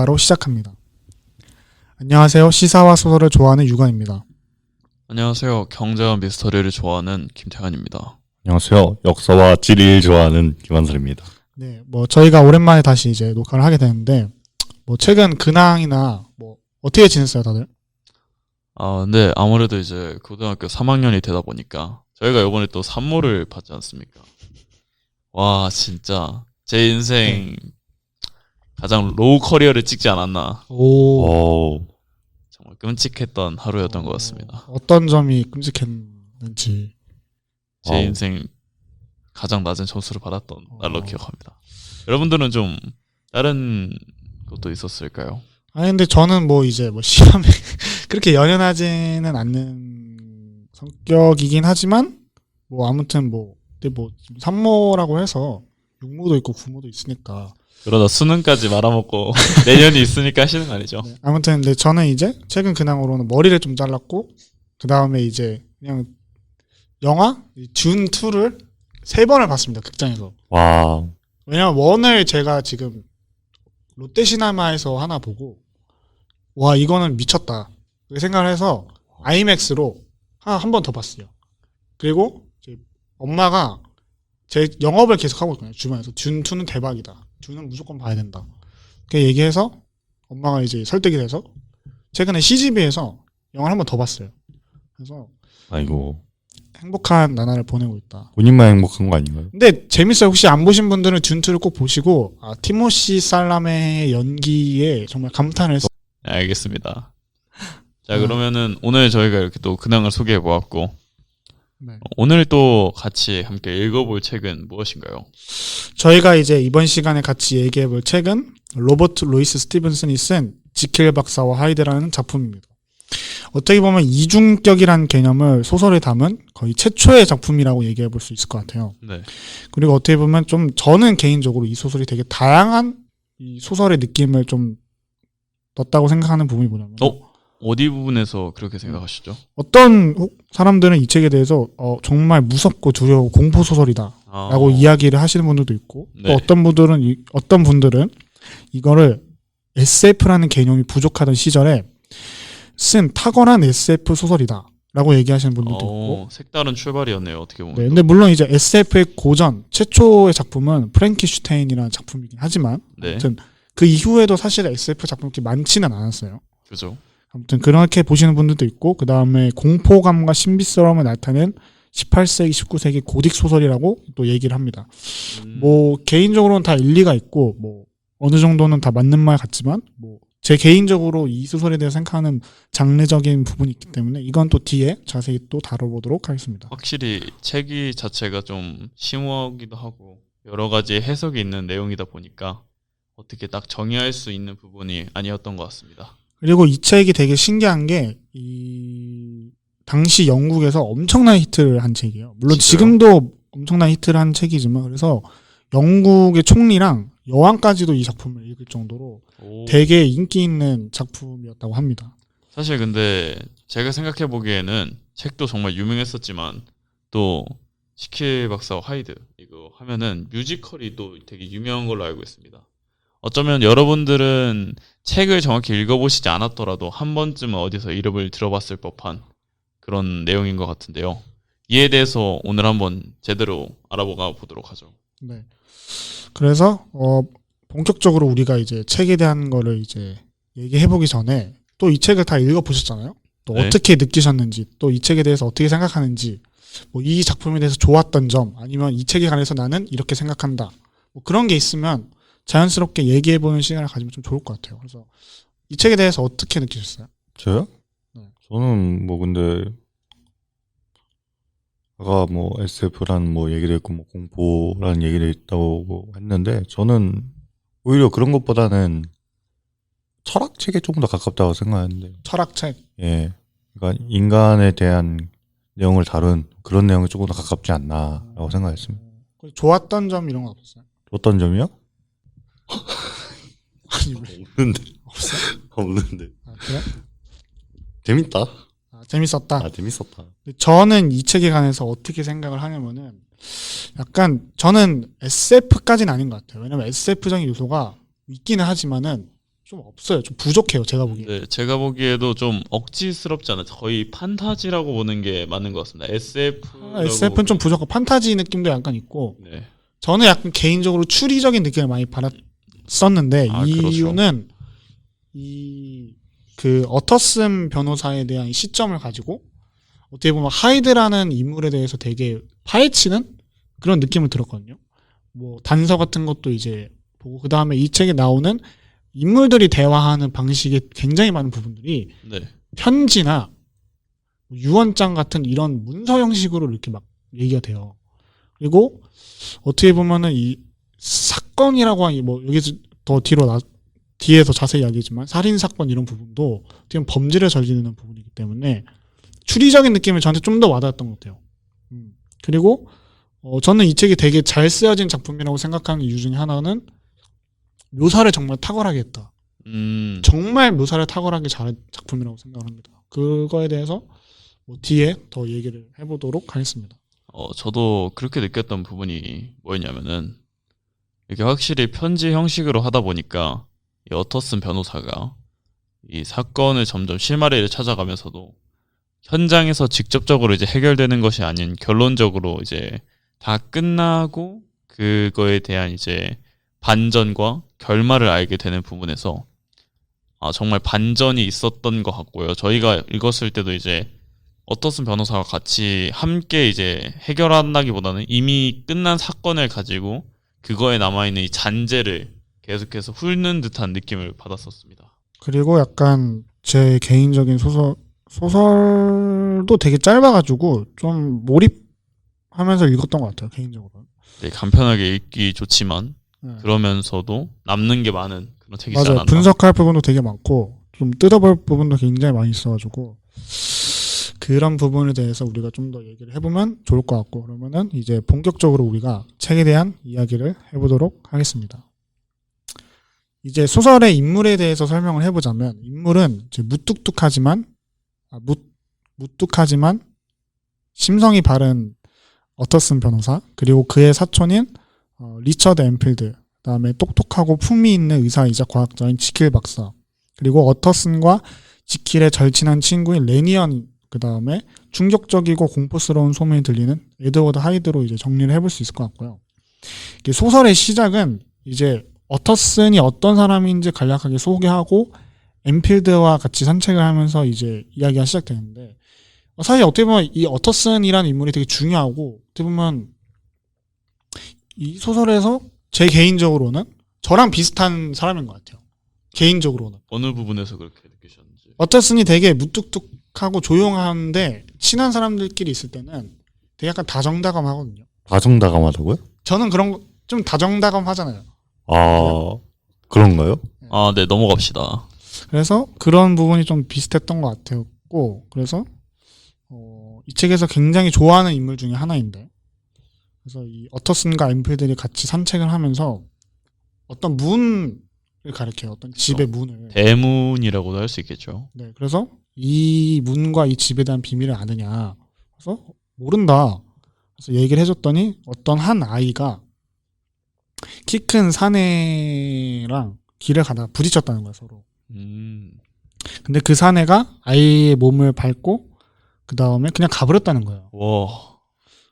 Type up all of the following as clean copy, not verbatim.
바로 시작합니다. 안녕하세요. 시사와 소설을 좋아하는 유관입니다. 안녕하세요. 경제와 미스터리를 좋아하는 김태환입니다. 안녕하세요. 역사와 지리를 좋아하는 김한설입니다. 네, 저희가 오랜만에 다시 이제 녹화를 하게 되는데, 최근 근황이나 어떻게 지냈어요, 다들? 근데 아무래도 이제 고등학교 3학년이 되다 보니까 저희가 이번에 또 산모를 받지 않습니까? 와, 진짜 제 인생 가장 로우 커리어를 찍지 않았나. 오. 정말 끔찍했던 하루였던 것 같습니다. 어떤 점이 끔찍했는지. 제 인생 가장 낮은 점수를 받았던 날로 기억합니다. 여러분들은 좀 다른 것도 있었을까요? 아니, 근데 저는 이제 시험에 그렇게 연연하지는 않는 성격이긴 하지만, 아무튼 산모라고 해서 육모도 있고 부모도 있으니까. 그러다 수능까지 말아먹고 내년이 있으니까 하시는 거 아니죠? 네, 아무튼 근데 저는 이제 최근 근황으로는 머리를 좀 잘랐고, 그 다음에 이제 그냥 영화 준 2를 3번을 봤습니다, 극장에서. 와. 왜냐면 1을 제가 지금 롯데시네마에서 하나 보고, 와, 이거는 미쳤다 그렇게 생각을 해서 아이맥스로 한 번 더 봤어요. 그리고 이제 엄마가 제 영업을 계속 하고 있거든요, 주변에서. 준 2는 대박이다, 준은 무조건 봐야 된다, 그렇게 얘기해서 엄마가 이제 설득이 돼서 최근에 CGV에서 영화를 한 번 더 봤어요. 그래서 아이고. 행복한 나날을 보내고 있다. 본인만 행복한 거 아닌가요? 근데 재밌어요. 혹시 안 보신 분들은 준2를 꼭 보시고, 티모시 살라메의 연기에 정말 감탄을 했어요. 네, 알겠습니다. 자, 그러면은 오늘 저희가 이렇게 또 근황을 소개해 보았고, 네. 오늘 또 같이 함께 읽어볼 책은 무엇인가요? 저희가 이제 이번 시간에 같이 얘기해 볼 책은 로버트 루이스 스티븐슨이 쓴 지킬 박사와 하이드라는 작품입니다. 어떻게 보면 이중격이라는 개념을 소설에 담은 거의 최초의 작품이라고 얘기해 볼 수 있을 것 같아요. 네. 그리고 어떻게 보면 좀 저는 개인적으로 이 소설이 되게 다양한 이 소설의 느낌을 좀 넣었다고 생각하는 부분이 뭐냐면, 어디 부분에서 그렇게 생각하시죠? 어떤 사람들은 이 책에 대해서 정말 무섭고 두려워 공포 소설이다 라고 이야기를 하시는 분들도 있고, 네. 또 어떤 분들은 이거를 SF라는 개념이 부족하던 시절에 쓴 탁월한 SF 소설이다 라고 얘기하시는 분들도 있고. 색다른 출발이었네요, 어떻게 보면. 네, 근데 물론 이제 SF의 고전 최초의 작품은 프랭키슈테인이라는 작품이긴 하지만, 네. 아무튼 그 이후에도 사실 SF 작품이 많지는 않았어요. 그죠. 아무튼 그렇게 보시는 분들도 있고, 그 다음에 공포감과 신비스러움을 나타낸 18세기, 19세기 고딕 소설이라고 또 얘기를 합니다. 개인적으로는 다 일리가 있고, 어느 정도는 다 맞는 말 같지만, 제 개인적으로 이 소설에 대해서 생각하는 장르적인 부분이 있기 때문에 이건 또 뒤에 자세히 또 다뤄보도록 하겠습니다. 확실히 책이 자체가 좀 심오하기도 하고 여러 가지 해석이 있는 내용이다 보니까 어떻게 딱 정의할 수 있는 부분이 아니었던 것 같습니다. 그리고 이 책이 되게 신기한 게, 당시 영국에서 엄청난 히트를 한 책이에요. 물론 진짜요? 지금도 엄청난 히트를 한 책이지만, 그래서 영국의 총리랑 여왕까지도 이 작품을 읽을 정도로 되게 인기 있는 작품이었다고 합니다. 사실 근데 제가 생각해 보기에는 책도 정말 유명했었지만 또 지킬 박사와 하이드 이거 하면은 뮤지컬이 또 되게 유명한 걸로 알고 있습니다. 어쩌면 여러분들은 책을 정확히 읽어보시지 않았더라도 한 번쯤은 어디서 이름을 들어봤을 법한 그런 내용인 것 같은데요. 이에 대해서 오늘 한번 제대로 알아보가 보도록 하죠. 네. 그래서 본격적으로 우리가 이제 책에 대한 거를 이제 얘기해보기 전에 또 이 책을 다 읽어보셨잖아요. 또 네. 어떻게 느끼셨는지, 또 이 책에 대해서 어떻게 생각하는지, 이 작품에 대해서 좋았던 점, 아니면 이 책에 관해서 나는 이렇게 생각한다, 그런 게 있으면 자연스럽게 얘기해보는 시간을 가지면 좀 좋을 것 같아요. 그래서 이 책에 대해서 어떻게 느끼셨어요? 저요? 네. 저는 근데 아까 SF라는 얘기를 했고 공포라는 얘기를 했다고 했는데, 저는 오히려 그런 것보다는 철학책에 조금 더 가깝다고 생각하는데. 철학책. 예. 그러니까 인간에 대한 내용을 다룬 그런 내용이 조금 더 가깝지 않나라고 생각했습니다. 좋았던 점 이런 거 없었어요? 어떤 점이요? 아니, 왜? 없는데. 없어요? 없는데. 그래? 재밌다. 재밌었다. 재밌었다. 저는 이 책에 관해서 어떻게 생각을 하냐면은, 약간 저는 SF까지는 아닌 것 같아요. 왜냐면 SF적인 요소가 있기는 하지만은 좀 없어요. 좀 부족해요. 제가 보기에. 네, 제가 보기에도 좀 억지스럽지 않아요. 거의 판타지라고 보는 게 맞는 것 같습니다. SF는 좀 부족하고 판타지 느낌도 약간 있고 네. 저는 약간 개인적으로 추리적인 느낌을 많이 받았었는데 그렇죠. 이유는 이 그 어터슨 변호사에 대한 시점을 가지고 어떻게 보면 하이드라는 인물에 대해서 되게 파헤치는 그런 느낌을 들었거든요. 뭐 단서 같은 것도 이제 보고 그 다음에 이 책에 나오는 인물들이 대화하는 방식에 굉장히 많은 부분들이 네. 편지나 유언장 같은 이런 문서 형식으로 이렇게 막 얘기가 돼요. 그리고 어떻게 보면은 이 사건이라고 하니 뭐 여기서 더 뒤에 더 자세히 이야기지만 살인 사건 이런 부분도 어떻게 보면 범죄를 저지르는 부분이기 때문에 추리적인 느낌이 저한테 좀 더 와닿았던 것 같아요. 그리고 저는 이 책이 되게 잘 쓰여진 작품이라고 생각하는 이유 중에 하나는 묘사를 정말 탁월하게 했다. 정말 묘사를 탁월하게 잘한 작품이라고 생각을 합니다. 그거에 대해서 뭐 뒤에 더 얘기를 해보도록 하겠습니다. 저도 그렇게 느꼈던 부분이 뭐였냐면은 이게 확실히 편지 형식으로 하다 보니까 이 어터슨 변호사가 이 사건을 점점 실마리를 찾아가면서도 현장에서 직접적으로 이제 해결되는 것이 아닌 결론적으로 이제 다 끝나고 그거에 대한 이제 반전과 결말을 알게 되는 부분에서 정말 반전이 있었던 것 같고요. 저희가 읽었을 때도 이제 어터슨 변호사와 같이 함께 이제 해결한다기보다는 이미 끝난 사건을 가지고 그거에 남아있는 이 잔재를 계속해서 훑는 듯한 느낌을 받았었습니다. 그리고 약간 제 개인적인 소설도 되게 짧아가지고 좀 몰입하면서 읽었던 것 같아요. 개인적으로. 네, 간편하게 읽기 좋지만 네. 그러면서도 남는 게 많은 그런 책이지 맞아요. 않았나. 분석할 부분도 되게 많고 좀 뜯어볼 부분도 굉장히 많이 있어가지고 그런 부분에 대해서 우리가 좀 더 얘기를 해보면 좋을 것 같고 그러면은 이제 본격적으로 우리가 책에 대한 이야기를 해보도록 하겠습니다. 이제 소설의 인물에 대해서 설명을 해보자면 인물은 이제 무뚝하지만 심성이 바른 어터슨 변호사 그리고 그의 사촌인 리처드 엠필드 그다음에 똑똑하고 품위 있는 의사이자 과학자인 지킬 박사 그리고 어터슨과 지킬의 절친한 친구인 레니언 그다음에 충격적이고 공포스러운 소문이 들리는 에드워드 하이드로 이제 정리를 해볼 수 있을 것 같고요. 이게 소설의 시작은 이제 어터슨이 어떤 사람인지 간략하게 소개하고 엠필드와 같이 산책을 하면서 이제 이야기가 시작되는데 사실 어떻게 보면 이 어터슨이라는 인물이 되게 중요하고 어떻게 보면 이 소설에서 제 개인적으로는 저랑 비슷한 사람인 것 같아요. 개인적으로는. 어느 부분에서 그렇게 느끼셨는지. 어터슨이 되게 무뚝뚝하고 조용한데 친한 사람들끼리 있을 때는 되게 약간 다정다감하거든요. 다정다감하다고요? 저는 그런 거 좀 다정다감하잖아요. 그런가요? 네, 넘어갑시다. 그래서 그런 부분이 좀 비슷했던 것 같았고 그래서 이 책에서 굉장히 좋아하는 인물 중에 하나인데 그래서 이 어터슨과 엠필들이 같이 산책을 하면서 어떤 문을 가리켜요. 어떤 집의 문을. 대문이라고도 할 수 있겠죠. 네, 그래서 이 문과 이 집에 대한 비밀을 아느냐. 그래서 모른다. 그래서 얘기를 해줬더니 어떤 한 아이가 키 큰 사내랑 길을 가다가 부딪혔다는 거야 서로. 근데 그 사내가 아이의 몸을 밟고 그 다음에 그냥 가버렸다는 거예요. 와.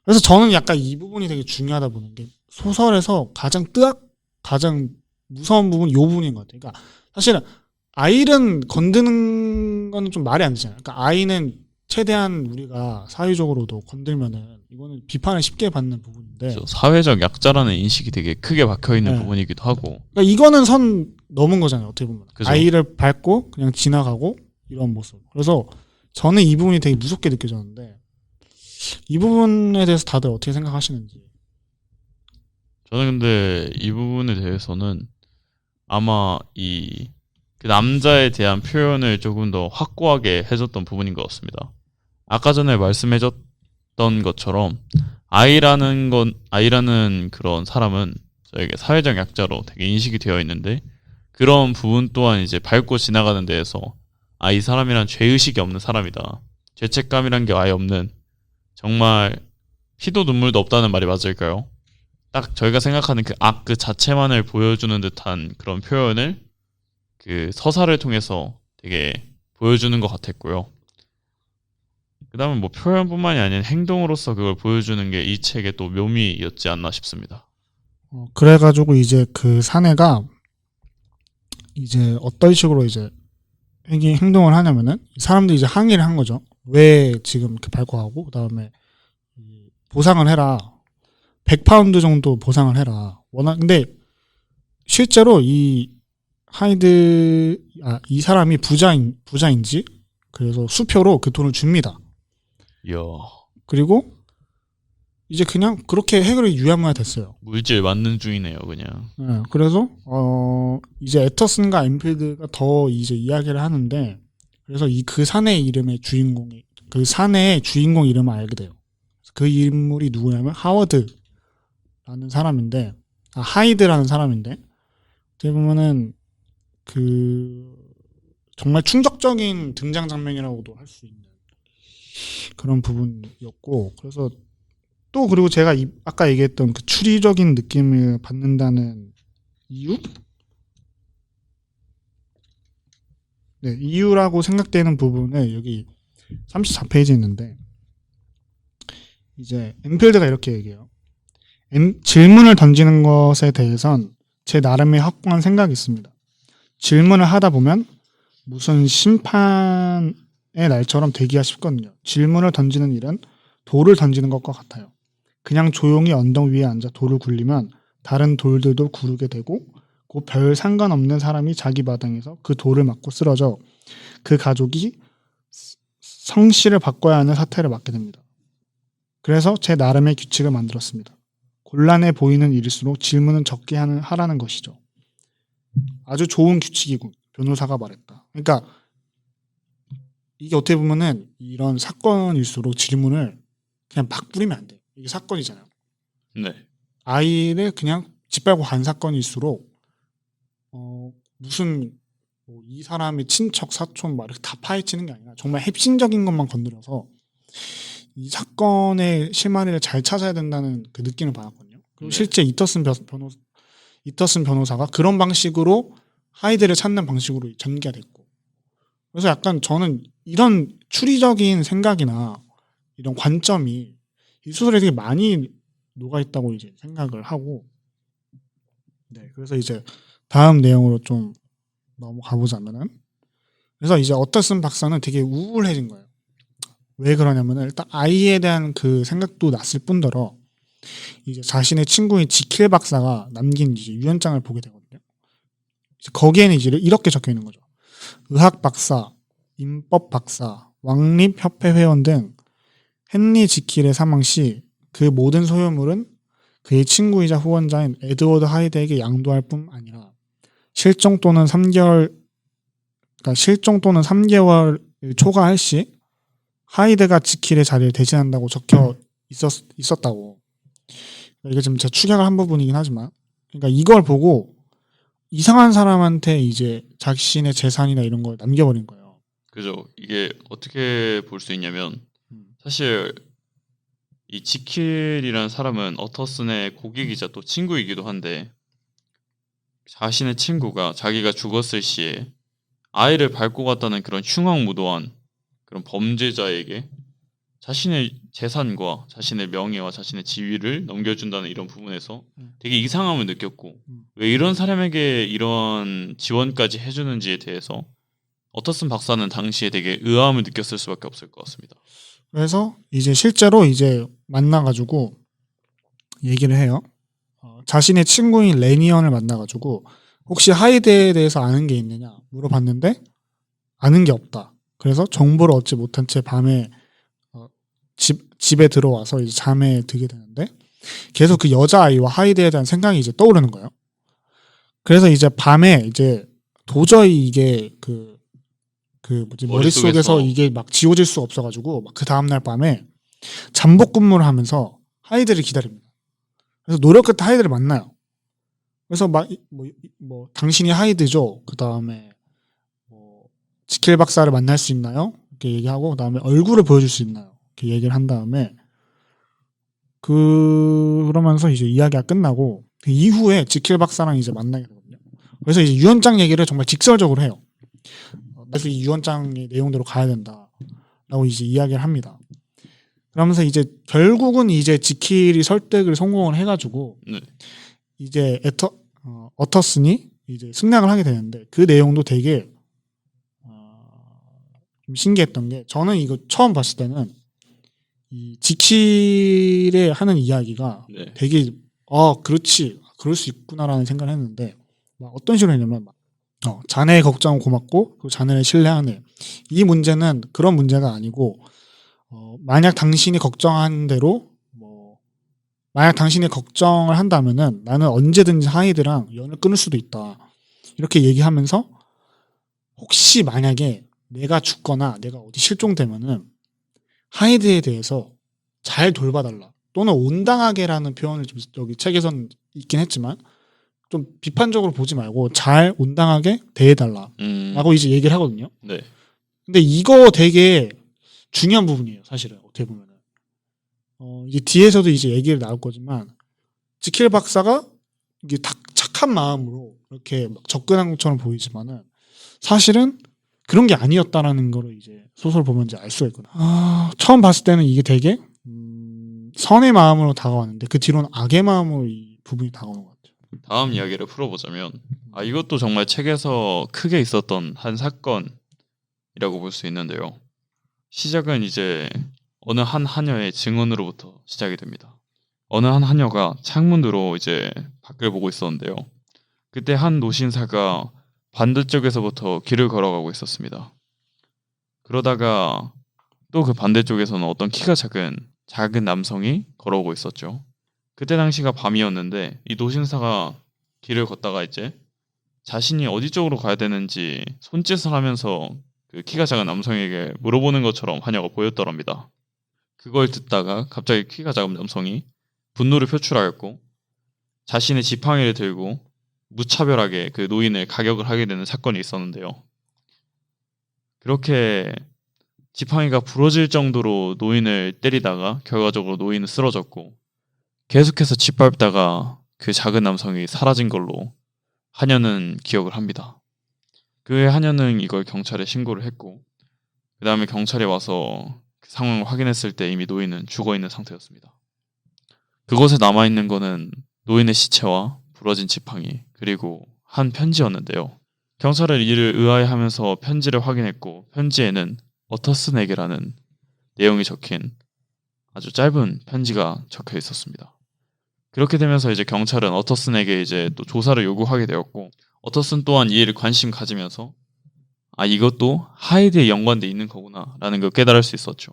그래서 저는 약간 이 부분이 되게 중요하다 보는 게 소설에서 가장 무서운 부분이 이 부분인 것 같아요. 그러니까 사실은 아이를 건드는 거는 좀 말이 안 되잖아요. 그러니까 아이는 최대한 우리가 사회적으로도 건들면은 이거는 비판을 쉽게 받는 부분인데 그렇죠. 사회적 약자라는 인식이 되게 크게 박혀 있는 네. 부분이기도 하고. 그러니까 이거는 선 넘은 거잖아요. 어떻게 보면 그죠. 아이를 밟고 그냥 지나가고 이런 모습. 그래서 저는 이 부분이 되게 무섭게 느껴졌는데 이 부분에 대해서 다들 어떻게 생각하시는지. 저는 근데 이 부분에 대해서는 아마 그 남자에 대한 표현을 조금 더 확고하게 해줬던 부분인 것 같습니다. 아까 전에 말씀해줬던 것처럼 아이라는 그런 사람은 저에게 사회적 약자로 되게 인식이 되어 있는데 그런 부분 또한 이제 밟고 지나가는 데에서 이 사람이란 죄의식이 없는 사람이다. 죄책감이란 게 아예 없는 정말 피도 눈물도 없다는 말이 맞을까요? 딱 저희가 생각하는 그 악 그 자체만을 보여주는 듯한 그런 표현을 그 서사를 통해서 되게 보여주는 것 같았고요. 그다음에 뭐 표현뿐만이 아닌 행동으로서 그걸 보여주는 게 이 책의 또 묘미였지 않나 싶습니다. 그래가지고 이제 그 사내가 이제 어떤 식으로 이제 행동을 하냐면은 사람들이 이제 항의를 한 거죠. 왜 지금 이렇게 발표하고 그다음에 보상을 해라. 100파운드 정도 보상을 해라. 근데 실제로 이 이 사람이 부자인지 그래서 수표로 그 돈을 줍니다. 이야, 그리고 이제 그냥 그렇게 해결이 유야무야 됐어요. 물질 맞는 중이네요, 그냥. 네, 그래서 이제 애터슨과 엠필드가 더 이제 이야기를 하는데 그래서 그 사내의 이름의 주인공이 그 사내의 주인공 이름을 알게 돼요. 그 인물이 누구냐면 하이드라는 사람인데 어떻게 보면은 그 정말 충격적인 등장 장면이라고도 할 수 있는 그런 부분이었고 그래서 또 그리고 제가 아까 얘기했던 그 추리적인 느낌을 받는다는 이유? 네, 이유라고 생각되는 부분에 여기 34페이지 있는데 이제 엠필드가 이렇게 얘기해요. 질문을 던지는 것에 대해선 제 나름의 확고한 생각이 있습니다. 질문을 하다 보면 무슨 심판의 날처럼 되기가 쉽거든요. 질문을 던지는 일은 돌을 던지는 것과 같아요. 그냥 조용히 언덕 위에 앉아 돌을 굴리면 다른 돌들도 구르게 되고 그 별 상관없는 사람이 자기 마당에서 그 돌을 맞고 쓰러져 그 가족이 성씨를 바꿔야 하는 사태를 맞게 됩니다. 그래서 제 나름의 규칙을 만들었습니다. 곤란해 보이는 일일수록 질문은 적게 하라는 것이죠. 아주 좋은 규칙이군. 변호사가 말했다. 그러니까 이게 어떻게 보면은 이런 사건일수록 질문을 그냥 막 뿌리면 안 돼. 이게 사건이잖아요. 네. 아이를 그냥 짓밟고 간 사건일수록 무슨 이 사람의 친척, 사촌 막 이렇게 다 파헤치는 게 아니라 정말 핵심적인 것만 건드려서 이 사건의 실마리를 잘 찾아야 된다는 그 느낌을 받았거든요. 그리고 네. 실제 이터슨 변호사가 그런 방식으로 하이드를 찾는 방식으로 전개가 됐고 그래서 약간 저는 이런 추리적인 생각이나 이런 관점이 이 소설에 되게 많이 녹아있다고 이제 생각을 하고 네 그래서 이제 다음 내용으로 좀 넘어가 보자면은 그래서 이제 어터슨 박사는 되게 우울해진 거예요. 왜 그러냐면은 일단 아이에 대한 그 생각도 났을 뿐더러 이제 자신의 친구인 지킬 박사가 남긴 이제 유언장을 보게 되거든요. 이제 거기에는 이제 이렇게 적혀 있는 거죠. 의학 박사, 인법 박사, 왕립 협회 회원 등 헨리 지킬의 사망 시 그 모든 소유물은 그의 친구이자 후원자인 에드워드 하이드에게 양도할 뿐 아니라 실종 또는 3개월을 초과할 시 하이드가 지킬의 자리를 대신한다고 적혀 있었다고. 이게 지금 제가 축약을 한 부분이긴 하지만, 그러니까 이걸 보고 이상한 사람한테 이제 자신의 재산이나 이런 걸 남겨버린 거예요. 그죠. 이게 어떻게 볼 수 있냐면 사실 이 지킬이라는 사람은 어터슨의 고객이자 또 친구이기도 한데 자신의 친구가 자기가 죽었을 시에 아이를 밟고 갔다는 그런 흉악무도한 그런 범죄자에게 자신의 재산과 자신의 명예와 자신의 지위를 넘겨준다는 이런 부분에서 되게 이상함을 느꼈고 왜 이런 사람에게 이런 지원까지 해주는지에 대해서 어터슨 박사는 당시에 되게 의아함을 느꼈을 수밖에 없을 것 같습니다. 그래서 이제 실제로 이제 만나가지고 얘기를 해요. 자신의 친구인 레니언을 만나가지고 혹시 하이드에 대해서 아는 게 있느냐 물어봤는데 아는 게 없다. 그래서 정보를 얻지 못한 채 밤에 집에 들어와서 이제 잠에 들게 되는데 계속 그 여자아이와 하이드에 대한 생각이 이제 떠오르는 거예요. 그래서 이제 밤에 이제 도저히 이게 머릿속에서 이게 막 지워질 수가 없어가지고 막 그 다음날 밤에 잠복 근무를 하면서 하이드를 기다립니다. 그래서 노력 끝에 하이드를 만나요. 그래서 막 당신이 하이드죠. 그 다음에 지킬 박사를 만날 수 있나요? 이렇게 얘기하고 그 다음에 얼굴을 보여줄 수 있나요? 이렇게 얘기를 한 다음에 그러면서 이제 이야기가 끝나고 그 이후에 지킬 박사랑 이제 만나게 되거든요. 그래서 이제 유언장 얘기를 정말 직설적으로 해요. 그래서 이 유언장의 내용대로 가야 된다라고 이제 이야기를 합니다. 그러면서 이제 결국은 이제 지킬이 설득을 성공을 해가지고 네. 이제 어터슨이 이제 승낙을 하게 되는데 그 내용도 되게 좀 신기했던 게 저는 이거 처음 봤을 때는 이 지킬의 하는 이야기가 네. 되게 그렇지 그럴 수 있구나라는 생각을 했는데 막 어떤 식으로 했냐면 자네의 걱정은 고맙고 그리고 자네를 신뢰하네 이 문제는 그런 문제가 아니고 만약 당신이 걱정한 대로 만약 당신이 걱정을 한다면은 나는 언제든지 하이드랑 연을 끊을 수도 있다 이렇게 얘기하면서 혹시 만약에 내가 죽거나 내가 어디 실종되면은 하이드에 대해서 잘 돌봐달라 또는 온당하게라는 표현을 좀 여기 책에선 있긴 했지만 좀 비판적으로 보지 말고 잘 온당하게 대해달라라고 이제 얘기를 하거든요. 네. 근데 이거 되게 중요한 부분이에요, 사실은 어떻게 보면은. 이제 뒤에서도 이제 얘기를 나올 거지만 지킬 박사가 이게 착한 마음으로 이렇게 막 접근한 것처럼 보이지만은 사실은 그런 게 아니었다라는 거를 이제 소설 보면 이제 알 수가 있거든요. 처음 봤을 때는 이게 되게 선의 마음으로 다가왔는데 그 뒤로는 악의 마음으로 이 부분이 다가오는 것 같아요. 다음 이야기를 풀어보자면 이것도 정말 책에서 크게 있었던 한 사건이라고 볼 수 있는데요. 시작은 이제 어느 한 하녀의 증언으로부터 시작이 됩니다. 어느 한 하녀가 창문으로 이제 밖을 보고 있었는데요. 그때 한 노신사가 반대쪽에서부터 길을 걸어가고 있었습니다. 그러다가 또 그 반대쪽에서는 어떤 키가 작은 남성이 걸어오고 있었죠. 그때 당시가 밤이었는데 이 노신사가 길을 걷다가 이제 자신이 어디 쪽으로 가야 되는지 손짓을 하면서 그 키가 작은 남성에게 물어보는 것처럼 하녀가 보였더랍니다. 그걸 듣다가 갑자기 키가 작은 남성이 분노를 표출하였고 자신의 지팡이를 들고 무차별하게 그 노인을 가격을 하게 되는 사건이 있었는데요. 그렇게 지팡이가 부러질 정도로 노인을 때리다가 결과적으로 노인은 쓰러졌고 계속해서 짓밟다가 그 작은 남성이 사라진 걸로 하녀는 기억을 합니다. 그 하녀는 이걸 경찰에 신고를 했고 그 다음에 경찰이 와서 그 상황을 확인했을 때 이미 노인은 죽어있는 상태였습니다. 그곳에 남아있는 거는 노인의 시체와 부러진 지팡이 그리고 한 편지였는데요. 경찰은 이를 의아해하면서 편지를 확인했고 편지에는 어터슨에게라는 내용이 적힌 아주 짧은 편지가 적혀 있었습니다. 그렇게 되면서 이제 경찰은 어터슨에게 이제 또 조사를 요구하게 되었고 어터슨 또한 이 일을 관심 가지면서 이것도 하이드에 연관돼 있는 거구나라는 걸 깨달을 수 있었죠.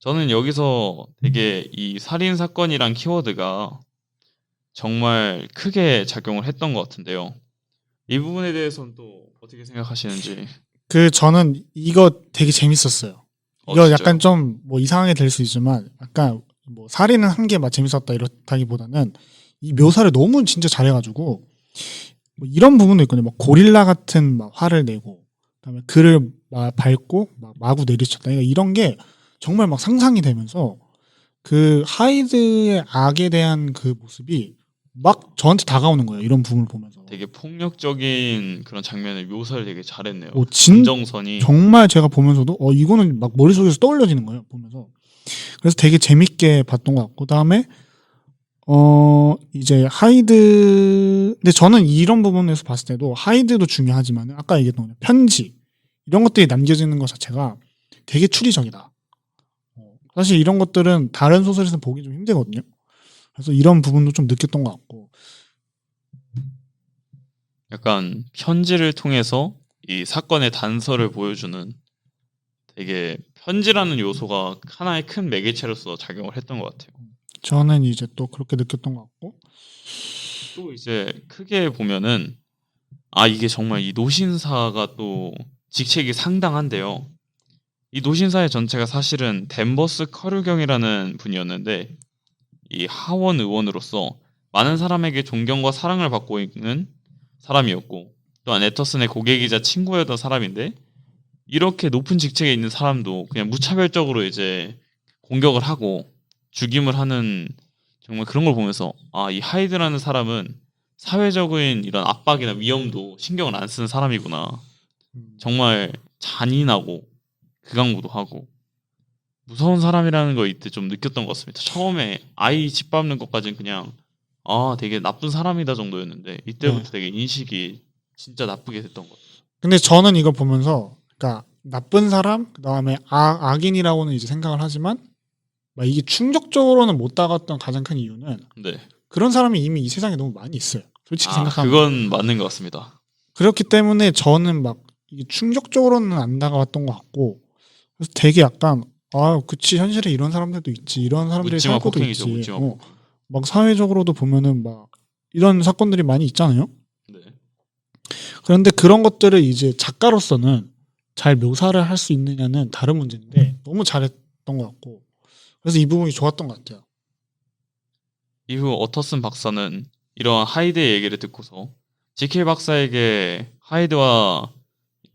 저는 여기서 되게 이 살인 사건이란 키워드가 정말 크게 작용을 했던 것 같은데요. 이 부분에 대해서는 또 어떻게 생각하시는지. 저는 이거 되게 재밌었어요. 이거 진짜요? 약간 좀 이상하게 될 수 있지만 약간 살인은 한 게 막 재밌었다 이렇다기보다는 이 묘사를 너무 진짜 잘해가지고 이런 부분도 있거든요. 고릴라 같은 화를 내고 그다음에 그를 밟고 마구 내리쳤다. 그러니까 이런 게 정말 상상이 되면서 그 하이드의 악에 대한 그 모습이 막 저한테 다가오는 거예요. 이런 부분을 보면서. 되게 폭력적인 그런 장면을 묘사를 되게 잘했네요. 감정선이 정말 제가 보면서도 이거는 막 머릿속에서 떠올려지는 거예요. 보면서. 그래서 되게 재밌게 봤던 것 같고 그다음에 이제 하이드 근데 저는 이런 부분에서 봤을 때도 하이드도 중요하지만 아까 얘기했던 편지 이런 것들이 남겨지는 것 자체가 되게 추리적이다. 사실 이런 것들은 다른 소설에서 보기 좀 힘들거든요. 그래서 이런 부분도 좀 느꼈던 것 같고 약간 편지를 통해서 이 사건의 단서를 보여주는 되게 편지라는 요소가 하나의 큰 매개체로서 작용을 했던 것 같아요. 저는 이제 또 그렇게 느꼈던 것 같고 또 이제 크게 보면은 이게 정말 이 노신사가 또 직책이 상당한데요. 이 노신사의 전체가 사실은 댄버스 커류경이라는 분이었는데 이 하원 의원으로서 많은 사람에게 존경과 사랑을 받고 있는 사람이었고 또한 애터슨의 고객이자 친구였던 사람인데 이렇게 높은 직책에 있는 사람도 그냥 무차별적으로 이제 공격을 하고 죽임을 하는 정말 그런 걸 보면서 이 하이드라는 사람은 사회적인 이런 압박이나 위험도 신경을 안 쓰는 사람이구나. 정말 잔인하고 극악무도하고 무서운 사람이라는 거 이때 좀 느꼈던 것 같습니다. 처음에 아이 집 밟는 것까지는 그냥 되게 나쁜 사람이다 정도였는데 이때부터 되게 인식이 진짜 나쁘게 됐던 것 같아요. 근데 저는 이거 보면서 그러니까 나쁜 사람 그다음에 악인이라고는 이제 생각을 하지만 막 이게 충격적으로는 못 다가왔던 가장 큰 이유는 네. 그런 사람이 이미 이 세상에 너무 많이 있어요. 솔직히 생각하면. 그건 맞는 것 같습니다. 그렇기 때문에 저는 막 이게 충격적으로는 안 다가왔던 것 같고 그래서 되게 약간 그치 현실에 이런 사람들도 있지 이런 사람들이 묻지마 살고도 폭행이죠. 있지 묻지마 막 사회적으로도 보면은 막 이런 사건들이 많이 있잖아요. 네. 그런데 그런 것들을 이제 작가로서는 잘 묘사를 할 수 있느냐는 다른 문제인데 너무 잘했던 것 같고 그래서 이 부분이 좋았던 것 같아요. 이후 어터슨 박사는 이러한 하이드의 얘기를 듣고서 지킬 박사에게 하이드와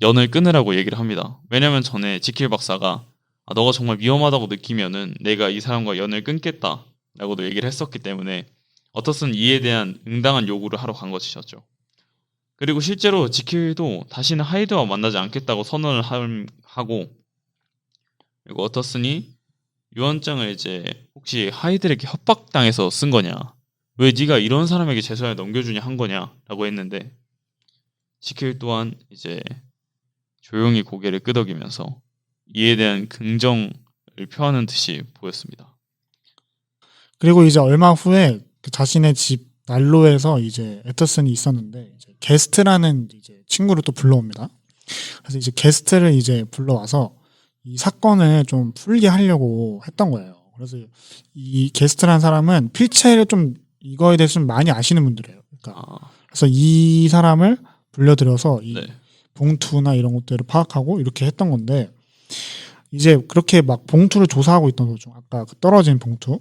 연을 끊으라고 얘기를 합니다. 왜냐면 전에 지킬 박사가 너가 정말 위험하다고 느끼면은 내가 이 사람과 연을 끊겠다 라고도 얘기를 했었기 때문에 어터슨 이에 대한 응당한 요구를 하러 간 것이었죠. 그리고 실제로 지킬도 다시는 하이드와 만나지 않겠다고 선언을 하고 그리고 어터슨이 유언장을 이제 혹시 하이드에게 협박당해서 쓴 거냐 왜 네가 이런 사람에게 재산을 넘겨주냐 한 거냐라고 했는데 지킬 또한 이제 조용히 고개를 끄덕이면서 이에 대한 긍정을 표하는 듯이 보였습니다. 그리고 이제 얼마 후에 그 자신의 집 난로에서 이제 애터슨이 있었는데 이제 게스트라는 이제 친구를 또 불러옵니다. 그래서 이제 게스트를 이제 불러와서 이 사건을 좀 풀게 하려고 했던 거예요. 그래서 이 게스트라는 사람은 필체를 좀 이거에 대해서 좀 많이 아시는 분들이에요. 그러니까 그래서 이 사람을 불러들여서 이 네. 봉투나 이런 것들을 파악하고 이렇게 했던 건데 이제 그렇게 막 봉투를 조사하고 있던 도중 아까 그 떨어진 봉투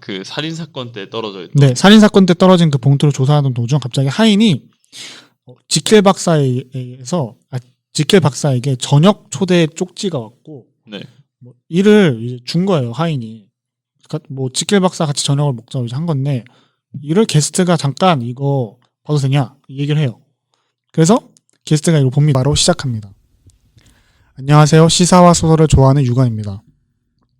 그 살인 사건 때 떨어져 있던. 네, 살인 사건 때 떨어진 그 봉투를 조사하던 도중 갑자기 하인이 지킬 박사에게 저녁 초대 쪽지가 왔고 네. 뭐 이를 이제 준 거예요, 하인이. 그러니까 뭐 지킬 박사 같이 저녁을 먹자고 이제 한 건데 이를 게스트가 잠깐 이거 봐도 되냐 이 얘기를 해요. 그래서 게스트가 이거 봅니다. 바로 시작합니다. 안녕하세요. 시사와 소설을 좋아하는 유관입니다.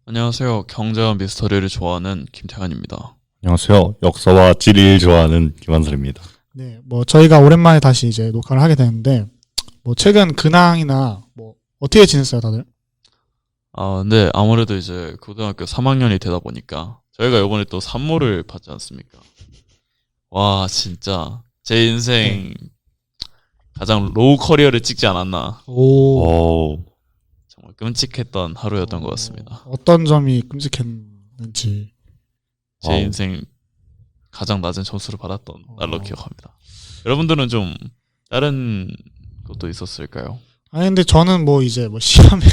안녕하세요. 경제와 미스터리를 좋아하는 김태환입니다. 안녕하세요. 역사와 지리를 좋아하는 김한설입니다. 네, 뭐 저희가 오랜만에 다시 이제 녹화를 하게 되는데 뭐 최근 근황이나 뭐 어떻게 지냈어요, 다들? 네, 아무래도 이제 고등학교 3학년이 되다 보니까 저희가 이번에 또 산모를 받지 않습니까? 와, 진짜 제 인생 가장 로우 커리어를 찍지 않았나. 오, 정말 끔찍했던 하루였던 것 같습니다. 어떤 점이 끔찍했는지. 제 인생 가장 낮은 점수를 받았던 날로 기억합니다. 여러분들은 좀 다른 것도 있었을까요? 아니 근데 저는 뭐 이제 뭐 시험에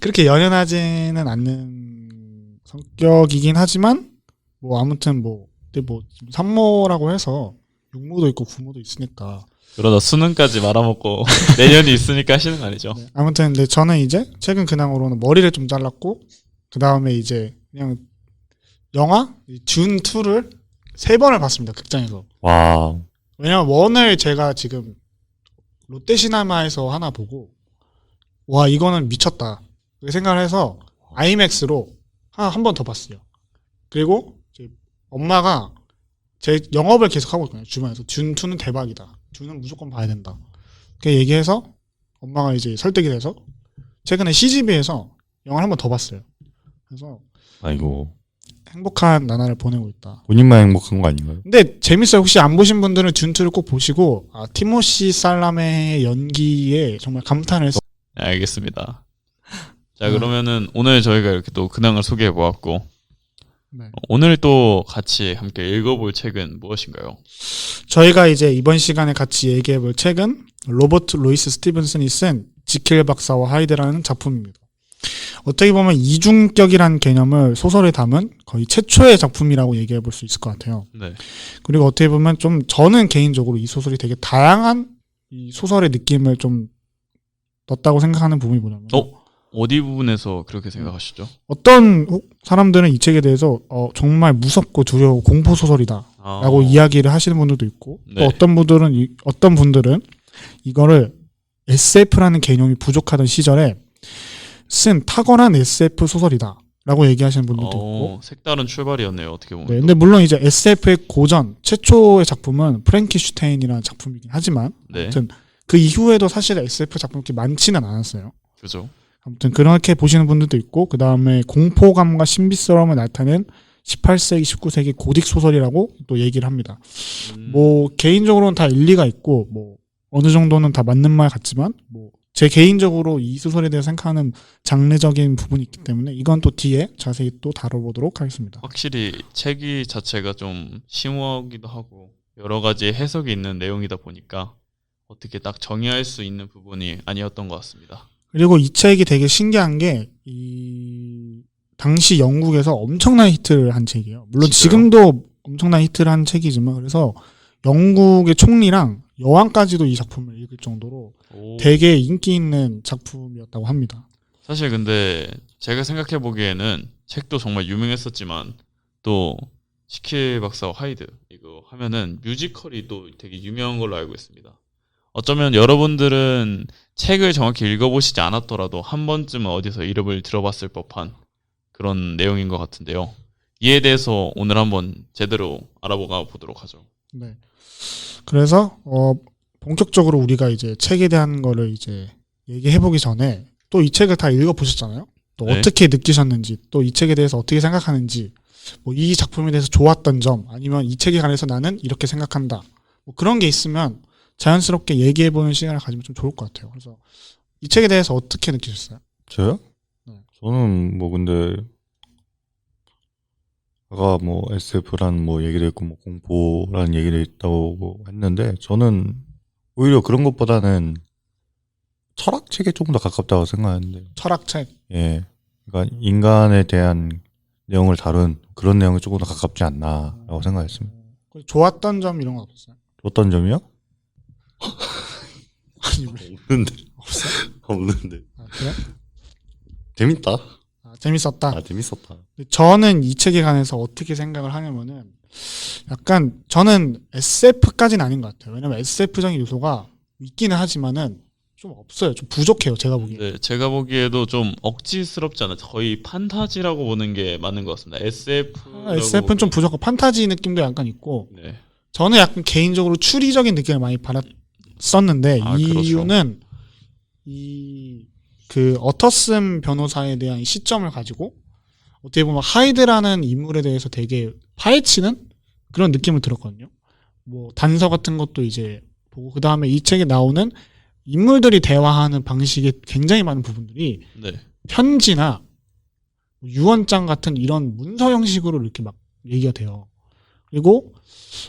그렇게 연연하지는 않는 성격이긴 하지만 뭐 아무튼 뭐 근데 뭐 산모라고 해서 육모도 있고 부모도 있으니까 그러다 수능까지 말아먹고 내년이 있으니까 하시는 거 아니죠? 네, 아무튼 근데 저는 이제 최근 근황으로는 머리를 좀 잘랐고 그 다음에 이제 그냥 영화 준 2를 3번을 봤습니다, 극장에서. 와, 왜냐면 1을 제가 지금 롯데시네마에서 하나 보고 와 이거는 미쳤다 그렇게 생각을 해서 아이맥스로 한 번 더 봤어요. 그리고 이제 엄마가 제 영업을 계속 하고 있거든요, 주변에서. 준 2는 대박이다, 준은 무조건 봐야 된다 그렇게 얘기해서 엄마가 이제 설득이 돼서 최근에 CGV에서 영화를 한 번 더 봤어요. 그래서 아이고. 행복한 나날을 보내고 있다. 본인만 행복한 거 아닌가요? 근데 재밌어요. 혹시 안 보신 분들은 준2를 꼭 보시고 티모시 살라메의 연기에 정말 감탄을 했어요. 네, 알겠습니다. 자, 그러면은 오늘 저희가 이렇게 또 근황을 소개해 보았고 네. 오늘 또 같이 함께 읽어볼 책은 무엇인가요? 저희가 이제 이번 시간에 같이 얘기해볼 책은 로버트 루이스 스티븐슨이 쓴 지킬 박사와 하이드라는 작품입니다. 어떻게 보면 이중격이라는 개념을 소설에 담은 거의 최초의 작품이라고 얘기해볼 수 있을 것 같아요. 네. 그리고 어떻게 보면 좀 저는 개인적으로 이 소설이 되게 다양한 이 소설의 느낌을 좀 넣었다고 생각하는 부분이 뭐냐면 어디 부분에서 그렇게 생각하시죠? 어떤 사람들은 이 책에 대해서 정말 무섭고 두려워 공포 소설이다라고 이야기를 하시는 분들도 있고 또 네. 어떤 분들은 이거를 SF라는 개념이 부족하던 시절에 쓴 탁월한 SF 소설이다라고 얘기하시는 분들도 있고. 색다른 출발이었네요. 어떻게 보면. 네, 근데 물론 이제 SF의 고전 최초의 작품은 프랭키슈타인이라는 작품이긴 하지만 네. 아무튼 그 이후에도 사실 SF 작품이 그렇게 많지는 않았어요. 그죠. 아무튼 그렇게 보시는 분들도 있고 그 다음에 공포감과 신비스러움을 나타낸 18세기, 19세기 고딕 소설이라고 또 얘기를 합니다. 뭐 개인적으로는 다 일리가 있고 뭐 어느 정도는 다 맞는 말 같지만 뭐 제 개인적으로 이 소설에 대해서 생각하는 장르적인 부분이 있기 때문에 이건 또 뒤에 자세히 또 다뤄보도록 하겠습니다. 확실히 책이 자체가 좀 심오하기도 하고 여러 가지 해석이 있는 내용이다 보니까 어떻게 딱 정의할 수 있는 부분이 아니었던 것 같습니다. 그리고 이 책이 되게 신기한 게 이 당시 영국에서 엄청난 히트를 한 책이에요. 물론 진짜요? 지금도 엄청난 히트를 한 책이지만 그래서 영국의 총리랑 여왕까지도 이 작품을 읽을 정도로 되게 인기 있는 작품이었다고 합니다. 사실 근데 제가 생각해 보기에는 책도 정말 유명했었지만 또 시킬 박사와 하이드 이거 하면은 뮤지컬이 또 되게 유명한 걸로 알고 있습니다. 어쩌면 여러분들은 책을 정확히 읽어보시지 않았더라도 한 번쯤은 어디서 이름을 들어봤을 법한 그런 내용인 것 같은데요. 이에 대해서 오늘 한번 제대로 알아보가 보도록 하죠. 네. 그래서 본격적으로 우리가 이제 책에 대한 거를 이제 얘기해 보기 전에 또 이 책을 다 읽어 보셨잖아요. 또 네. 어떻게 느끼셨는지, 또 이 책에 대해서 어떻게 생각하는지, 뭐 이 작품에 대해서 좋았던 점, 아니면 이 책에 관해서 나는 이렇게 생각한다. 뭐 그런 게 있으면 자연스럽게 얘기해 보는 시간을 가지면 좀 좋을 것 같아요. 그래서 이 책에 대해서 어떻게 느끼셨어요? 저요? 네. 저는 뭐 근데 아까 뭐 SF라는 뭐 얘기를 했고 뭐 공포라는 얘기를 했다고 했는데 저는 오히려 그런 것보다는 철학책에 조금 더 가깝다고 생각하는데 철학책. 예, 그러니까 인간에 대한 내용을 다룬 그런 내용이 조금 더 가깝지 않나라고 생각했습니다. 좋았던 점 이런 거 없었어요? 어떤 점이요? 아니 왜? 없는데 없어? 없는데 아, 그래? 재밌다. 재밌었다. 재밌었다. 저는 이 책에 관해서 어떻게 생각을 하냐면은 약간 저는 SF까지는 아닌 것 같아요. 왜냐면 SF적인 요소가 있기는 하지만은 좀 없어요. 좀 부족해요. 제가 보기에. 네, 제가 보기에도 좀 억지스럽지 않아요. 거의 판타지라고 보는 게 맞는 것 같습니다. SF는 좀 부족하고 판타지 느낌도 약간 있고 네. 저는 약간 개인적으로 추리적인 느낌을 많이 받았었는데 그렇죠. 이유는 그 어터슨 변호사에 대한 이 시점을 가지고 어떻게 보면 하이드라는 인물에 대해서 되게 파헤치는 그런 느낌을 들었거든요. 뭐 단서 같은 것도 이제 보고 그 다음에 이 책에 나오는 인물들이 대화하는 방식에 굉장히 많은 부분들이 네. 편지나 유언장 같은 이런 문서 형식으로 이렇게 막 얘기가 돼요. 그리고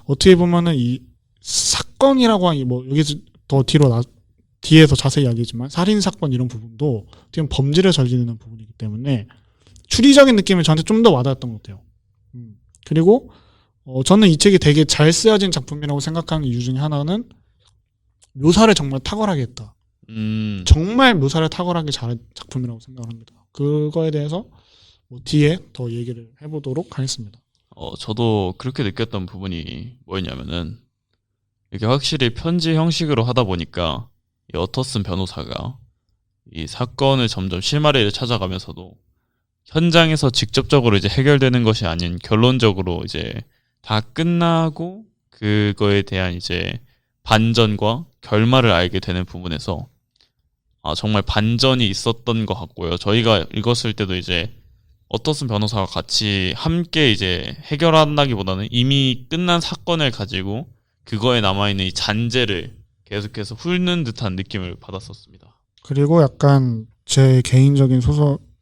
어떻게 보면은 이 사건이라고 하니 뭐 여기서 더 뒤에서 자세히 이야기지만 살인 사건 이런 부분도 어떻게 보면 범죄를 저지르는 부분이기 때문에 추리적인 느낌이 저한테 좀 더 와닿았던 것 같아요. 그리고 저는 이 책이 되게 잘 쓰여진 작품이라고 생각하는 이유 중에 하나는 묘사를 정말 탁월하게 했다. 정말 묘사를 탁월하게 잘한 작품이라고 생각을 합니다. 그거에 대해서 뭐 뒤에 더 얘기를 해보도록 하겠습니다. 저도 그렇게 느꼈던 부분이 뭐였냐면은 이게 확실히 편지 형식으로 하다 보니까 이 어터슨 변호사가 이 사건을 점점 실마리를 찾아가면서도 현장에서 직접적으로 이제 해결되는 것이 아닌 결론적으로 이제 다 끝나고 그거에 대한 이제 반전과 결말을 알게 되는 부분에서 정말 반전이 있었던 것 같고요. 저희가 읽었을 때도 이제 어터슨 변호사와 같이 함께 이제 해결한다기보다는 이미 끝난 사건을 가지고 그거에 남아있는 이 잔재를 계속해서 훑는 듯한 느낌을 받았었습니다. 그리고 약간 제 개인적인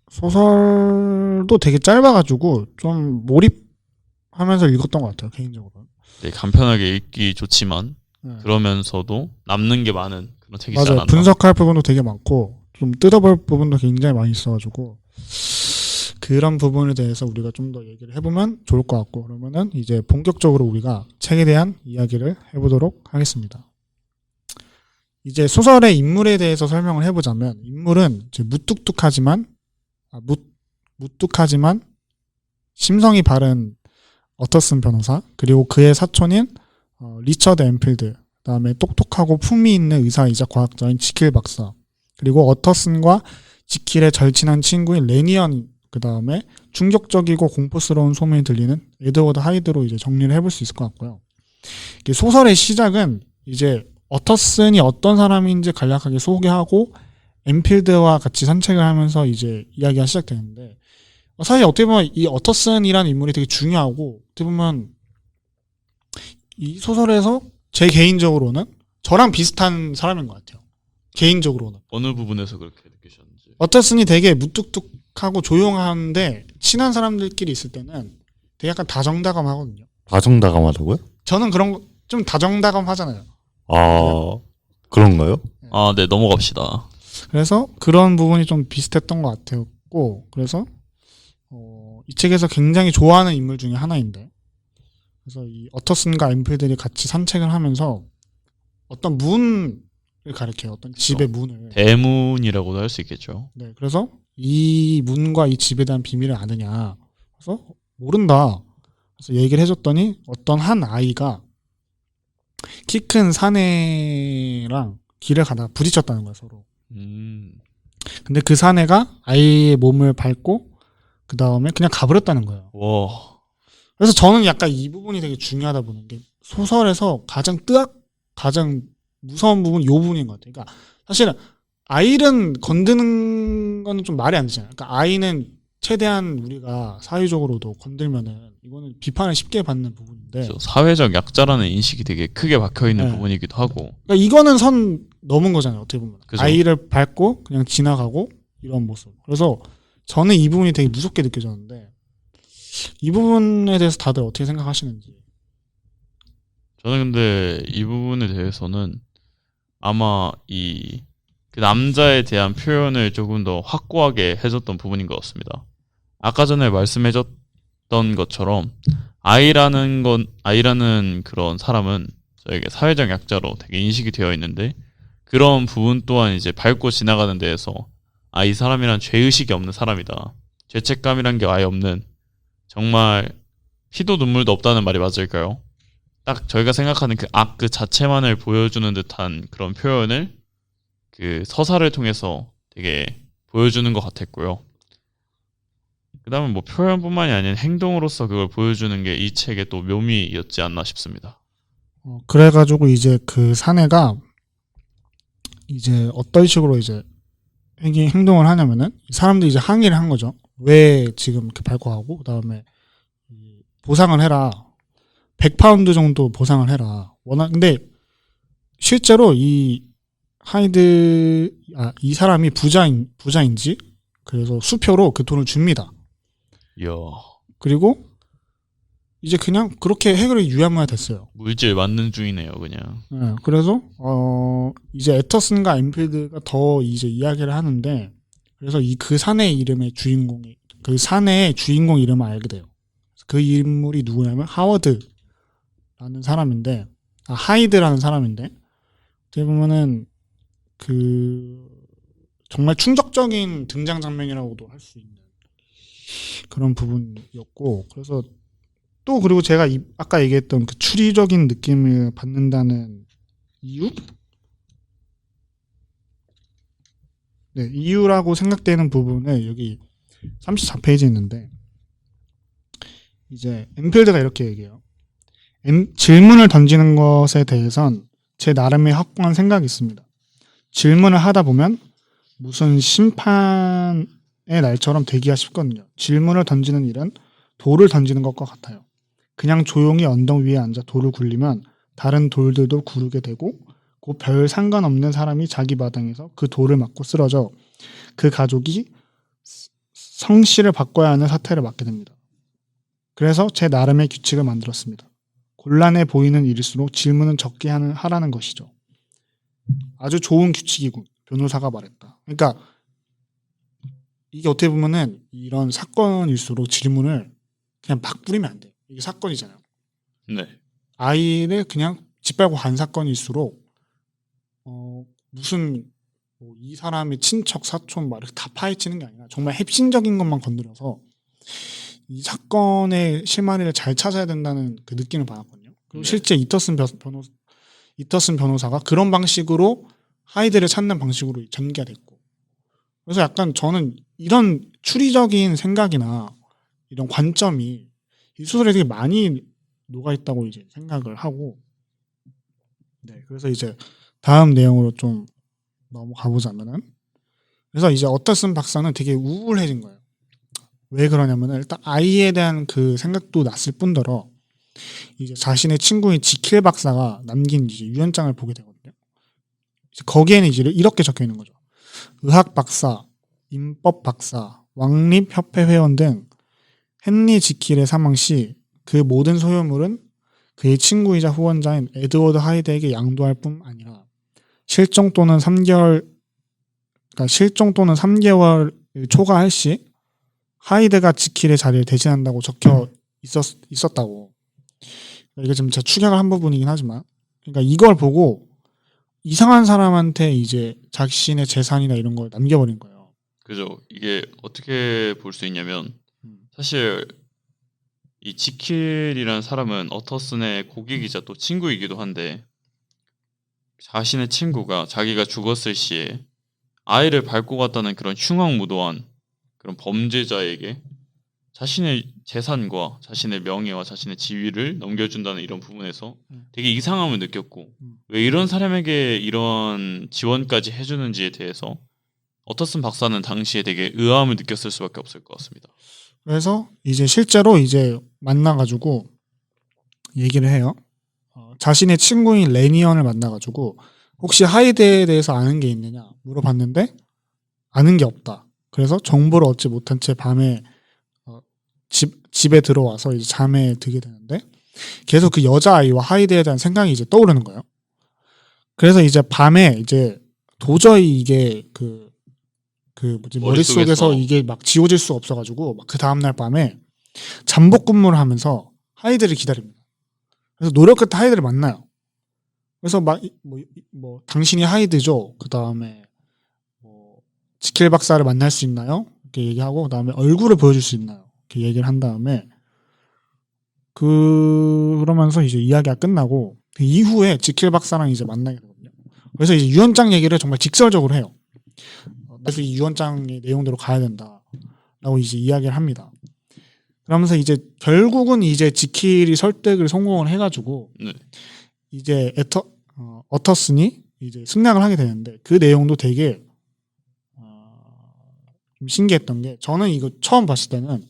소설도 되게 짧아가지고 좀 몰입하면서 읽었던 것 같아요. 개인적으로. 네, 간편하게 읽기 좋지만 네. 그러면서도 남는 게 많은 그런 책이지 맞아요. 않았나. 분석할 부분도 되게 많고 좀 뜯어볼 부분도 굉장히 많이 있어가지고 그런 부분에 대해서 우리가 좀 더 얘기를 해보면 좋을 것 같고 그러면은 이제 본격적으로 우리가 책에 대한 이야기를 해보도록 하겠습니다. 이제 소설의 인물에 대해서 설명을 해보자면 인물은 이제 무뚝하지만 심성이 바른 어터슨 변호사, 그리고 그의 사촌인 리처드 엠필드, 그다음에 똑똑하고 품위 있는 의사이자 과학자인 지킬 박사, 그리고 어터슨과 지킬의 절친한 친구인 레니언, 그다음에 충격적이고 공포스러운 소문이 들리는 에드워드 하이드로 이제 정리를 해볼 수 있을 것 같고요. 이게 소설의 시작은 이제 어터슨이 어떤 사람인지 간략하게 소개하고 엠필드와 같이 산책을 하면서 이제 이야기가 시작되는데, 사실 어떻게 보면 이 어터슨이라는 인물이 되게 중요하고, 어떻게 보면 이 소설에서 제 개인적으로는 저랑 비슷한 사람인 것 같아요. 개인적으로는. 어느 부분에서 그렇게 느끼셨는지. 어터슨이 되게 무뚝뚝하고 조용한데 친한 사람들끼리 있을 때는 되게 약간 다정다감하거든요. 다정다감하다고요? 저는 그런 거 좀 다정다감하잖아요. 아, 그런가요? 아, 네, 넘어갑시다. 그래서 그런 부분이 좀 비슷했던 것 같았고, 그래서 이 책에서 굉장히 좋아하는 인물 중에 하나인데, 그래서 이 어터슨과 엠필들이 같이 산책을 하면서 어떤 문을 가리켜요. 어떤 집의 문을. 대문이라고도 할 수 있겠죠. 네, 그래서 이 문과 이 집에 대한 비밀을 아느냐. 그래서 모른다. 그래서 얘기를 해줬더니 어떤 한 아이가 키 큰 사내랑 길을 가다가 부딪혔다는 거야, 서로. 근데 그 사내가 아이의 몸을 밟고 그 다음에 그냥 가버렸다는 거예요. 와, 그래서 저는 약간 이 부분이 되게 중요하다 보는 게, 소설에서 가장 무서운 부분 이 부분인 것 같아요. 그러니까 사실은 아이를 건드는 거는 좀 말이 안 되잖아요. 그러니까 아이는 최대한 우리가 사회적으로도 건들면은 이거는 비판을 쉽게 받는 부분인데, 그렇죠. 사회적 약자라는 인식이 되게 크게 박혀 있는 네. 부분이기도 하고. 그러니까 이거는 선 넘은 거잖아요. 어떻게 보면 그죠. 아이를 밟고 그냥 지나가고 이런 모습. 그래서 저는 이 부분이 되게 무섭게 느껴졌는데, 이 부분에 대해서 다들 어떻게 생각하시는지. 저는 근데 이 부분에 대해서는 아마 그 남자에 대한 표현을 조금 더 확고하게 해줬던 부분인 것 같습니다. 아까 전에 말씀해줬던 것처럼 아이라는 그런 사람은 저에게 사회적 약자로 되게 인식이 되어 있는데, 그런 부분 또한 이제 밟고 지나가는 데에서 이 사람이란 죄의식이 없는 사람이다. 죄책감이란 게 아예 없는, 정말 피도 눈물도 없다는 말이 맞을까요? 딱 저희가 생각하는 그 악 그 자체만을 보여주는 듯한 그런 표현을 그 서사를 통해서 되게 보여주는 것 같았고요. 그 다음에 뭐 표현뿐만이 아닌 행동으로서 그걸 보여주는 게 이 책의 또 묘미였지 않나 싶습니다. 그래가지고 이제 그 사내가 이제 어떤 식으로 이제 행동을 하냐면은, 사람들이 이제 항의를 한 거죠. 왜 지금 이렇게 밟고 가고, 그 다음에 보상을 해라. 100파운드 정도 보상을 해라. 근데 실제로 이 이 사람이 부자인지, 그래서 수표로 그 돈을 줍니다. 이야, 그리고 이제 그냥 그렇게 해결이 유야무야 됐어요. 물질 맞는 중이네요, 그냥. 네, 그래서 이제 에터슨과 엠필드가 더 이제 이야기를 하는데, 그래서 그 사내의 이름의 주인공이, 그 사내의 주인공 이름을 알게 돼요. 그 인물이 누구냐면 하이드라는 사람인데, 어떻게 보면은 정말 충격적인 등장 장면이라고도 할 수 있는 그런 부분이었고, 그래서 또 그리고 제가 아까 얘기했던 그 추리적인 느낌을 받는다는 이유? 네, 이유라고 생각되는 부분을 여기 34페이지에 있는데, 이제 엠필드가 이렇게 얘기해요. 질문을 던지는 것에 대해선 제 나름의 확고한 생각이 있습니다. 질문을 하다 보면 무슨 심판의 날처럼 되기가 쉽거든요. 질문을 던지는 일은 돌을 던지는 것과 같아요. 그냥 조용히 언덕 위에 앉아 돌을 굴리면 다른 돌들도 구르게 되고, 그 별 상관없는 사람이 자기 마당에서 그 돌을 맞고 쓰러져 그 가족이 성씨를 바꿔야 하는 사태를 맞게 됩니다. 그래서 제 나름의 규칙을 만들었습니다. 곤란해 보이는 일일수록 질문은 적게 하라는 것이죠. 아주 좋은 규칙이군, 변호사가 말했다. 그러니까 이게 어떻게 보면은 이런 사건일수록 질문을 그냥 막 뿌리면 안 돼. 이게 사건이잖아요. 네. 아이를 그냥 짓밟고 간 사건일수록 무슨 뭐이 사람의 친척 사촌 막 이렇게 다 파헤치는 게 아니라 정말 핵심적인 것만 건드려서 이 사건의 실마리를 잘 찾아야 된다는 그 느낌을 받았거든요. 그리고 네. 실제 이터슨 변호사가 그런 방식으로 하이드를 찾는 방식으로 전개가 됐고, 그래서 약간 저는 이런 추리적인 생각이나 이런 관점이 이 소설에 되게 많이 녹아 있다고 이제 생각을 하고, 네, 그래서 이제 다음 내용으로 좀 넘어가 보자면은, 그래서 이제 어터슨 박사는 되게 우울해진 거예요. 왜 그러냐면은 일단 아이에 대한 그 생각도 났을 뿐더러 이제 자신의 친구인 지킬 박사가 남긴 이제 유언장을 보게 되거든요. 이제 거기에는 이제 이렇게 적혀 있는 거죠. 의학 박사, 인법 박사, 왕립 협회 회원 등 헨리 지킬의 사망 시 그 모든 소유물은 그의 친구이자 후원자인 에드워드 하이드에게 양도할 뿐 아니라 실종 또는 3개월 초과할 시 하이드가 지킬의 자리를 대신한다고 적혀 있었다고. 이게 지금 제가 축약을 한 부분이긴 하지만, 그러니까 이걸 보고 이상한 사람한테 이제 자신의 재산이나 이런 걸 남겨버린 거예요. 그죠. 이게 어떻게 볼 수 있냐면 사실 이 지킬이라는 사람은 어터슨의 고객이자 또 친구이기도 한데 자신의 친구가 자기가 죽었을 시에 아이를 밟고 갔다는 그런 흉악무도한 그런 범죄자에게 자신의 재산과 자신의 명예와 자신의 지위를 넘겨준다는 이런 부분에서 되게 이상함을 느꼈고 왜 이런 사람에게 이런 지원까지 해주는지에 대해서 어터슨 박사는 당시에 되게 의아함을 느꼈을 수밖에 없을 것 같습니다. 그래서 이제 실제로 이제 만나가지고 얘기를 해요. 자신의 친구인 레니언을 만나가지고 혹시 하이드에 대해서 아는 게 있느냐 물어봤는데 아는 게 없다. 그래서 정보를 얻지 못한 채 밤에 집에 들어와서 이제 잠에 들게 되는데 계속 그 여자아이와 하이드에 대한 생각이 이제 떠오르는 거예요. 그래서 이제 밤에 이제 도저히 이게 머릿속에서 이게 막 지워질 수 없어가지고 막 그 다음날 밤에 잠복 근무를 하면서 하이드를 기다립니다. 그래서 노력 끝에 하이드를 만나요. 그래서 막 당신이 하이드죠. 그 다음에 지킬 박사를 만날 수 있나요? 이렇게 얘기하고 그다음에 얼굴을 보여줄 수 있나요? 이렇게 얘기를 한 다음에 그러면서 이제 이야기가 끝나고 그 이후에 지킬 박사랑 이제 만나게 되거든요. 그래서 이제 유언장 얘기를 정말 직설적으로 해요. 그래서 이 유언장의 내용대로 가야 된다라고 이제 이야기를 합니다. 그러면서 이제 결국은 이제 지킬이 설득을 성공을 해가지고 네. 이제 어터슨이 이제 승낙을 하게 되는데 그 내용도 되게 좀 신기했던 게 저는 이거 처음 봤을 때는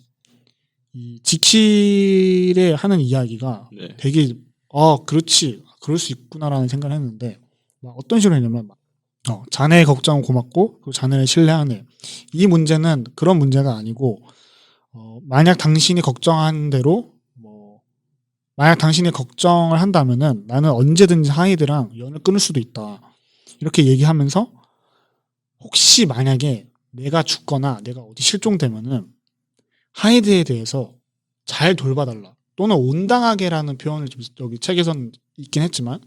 이 지킬의 하는 이야기가 네. 되게 그렇지 그럴 수 있구나라는 생각을 했는데 막 어떤 식으로 했냐면 자네의 걱정은 고맙고 그리고 자네를 신뢰하네. 이 문제는 그런 문제가 아니고 만약 당신이 걱정한 대로 만약 당신이 걱정을 한다면은 나는 언제든지 하이드랑 연을 끊을 수도 있다. 이렇게 얘기하면서 혹시 만약에 내가 죽거나 내가 어디 실종되면은 하이드에 대해서 잘 돌봐달라. 또는 온당하게라는 표현을 좀 여기 책에서는 있긴 했지만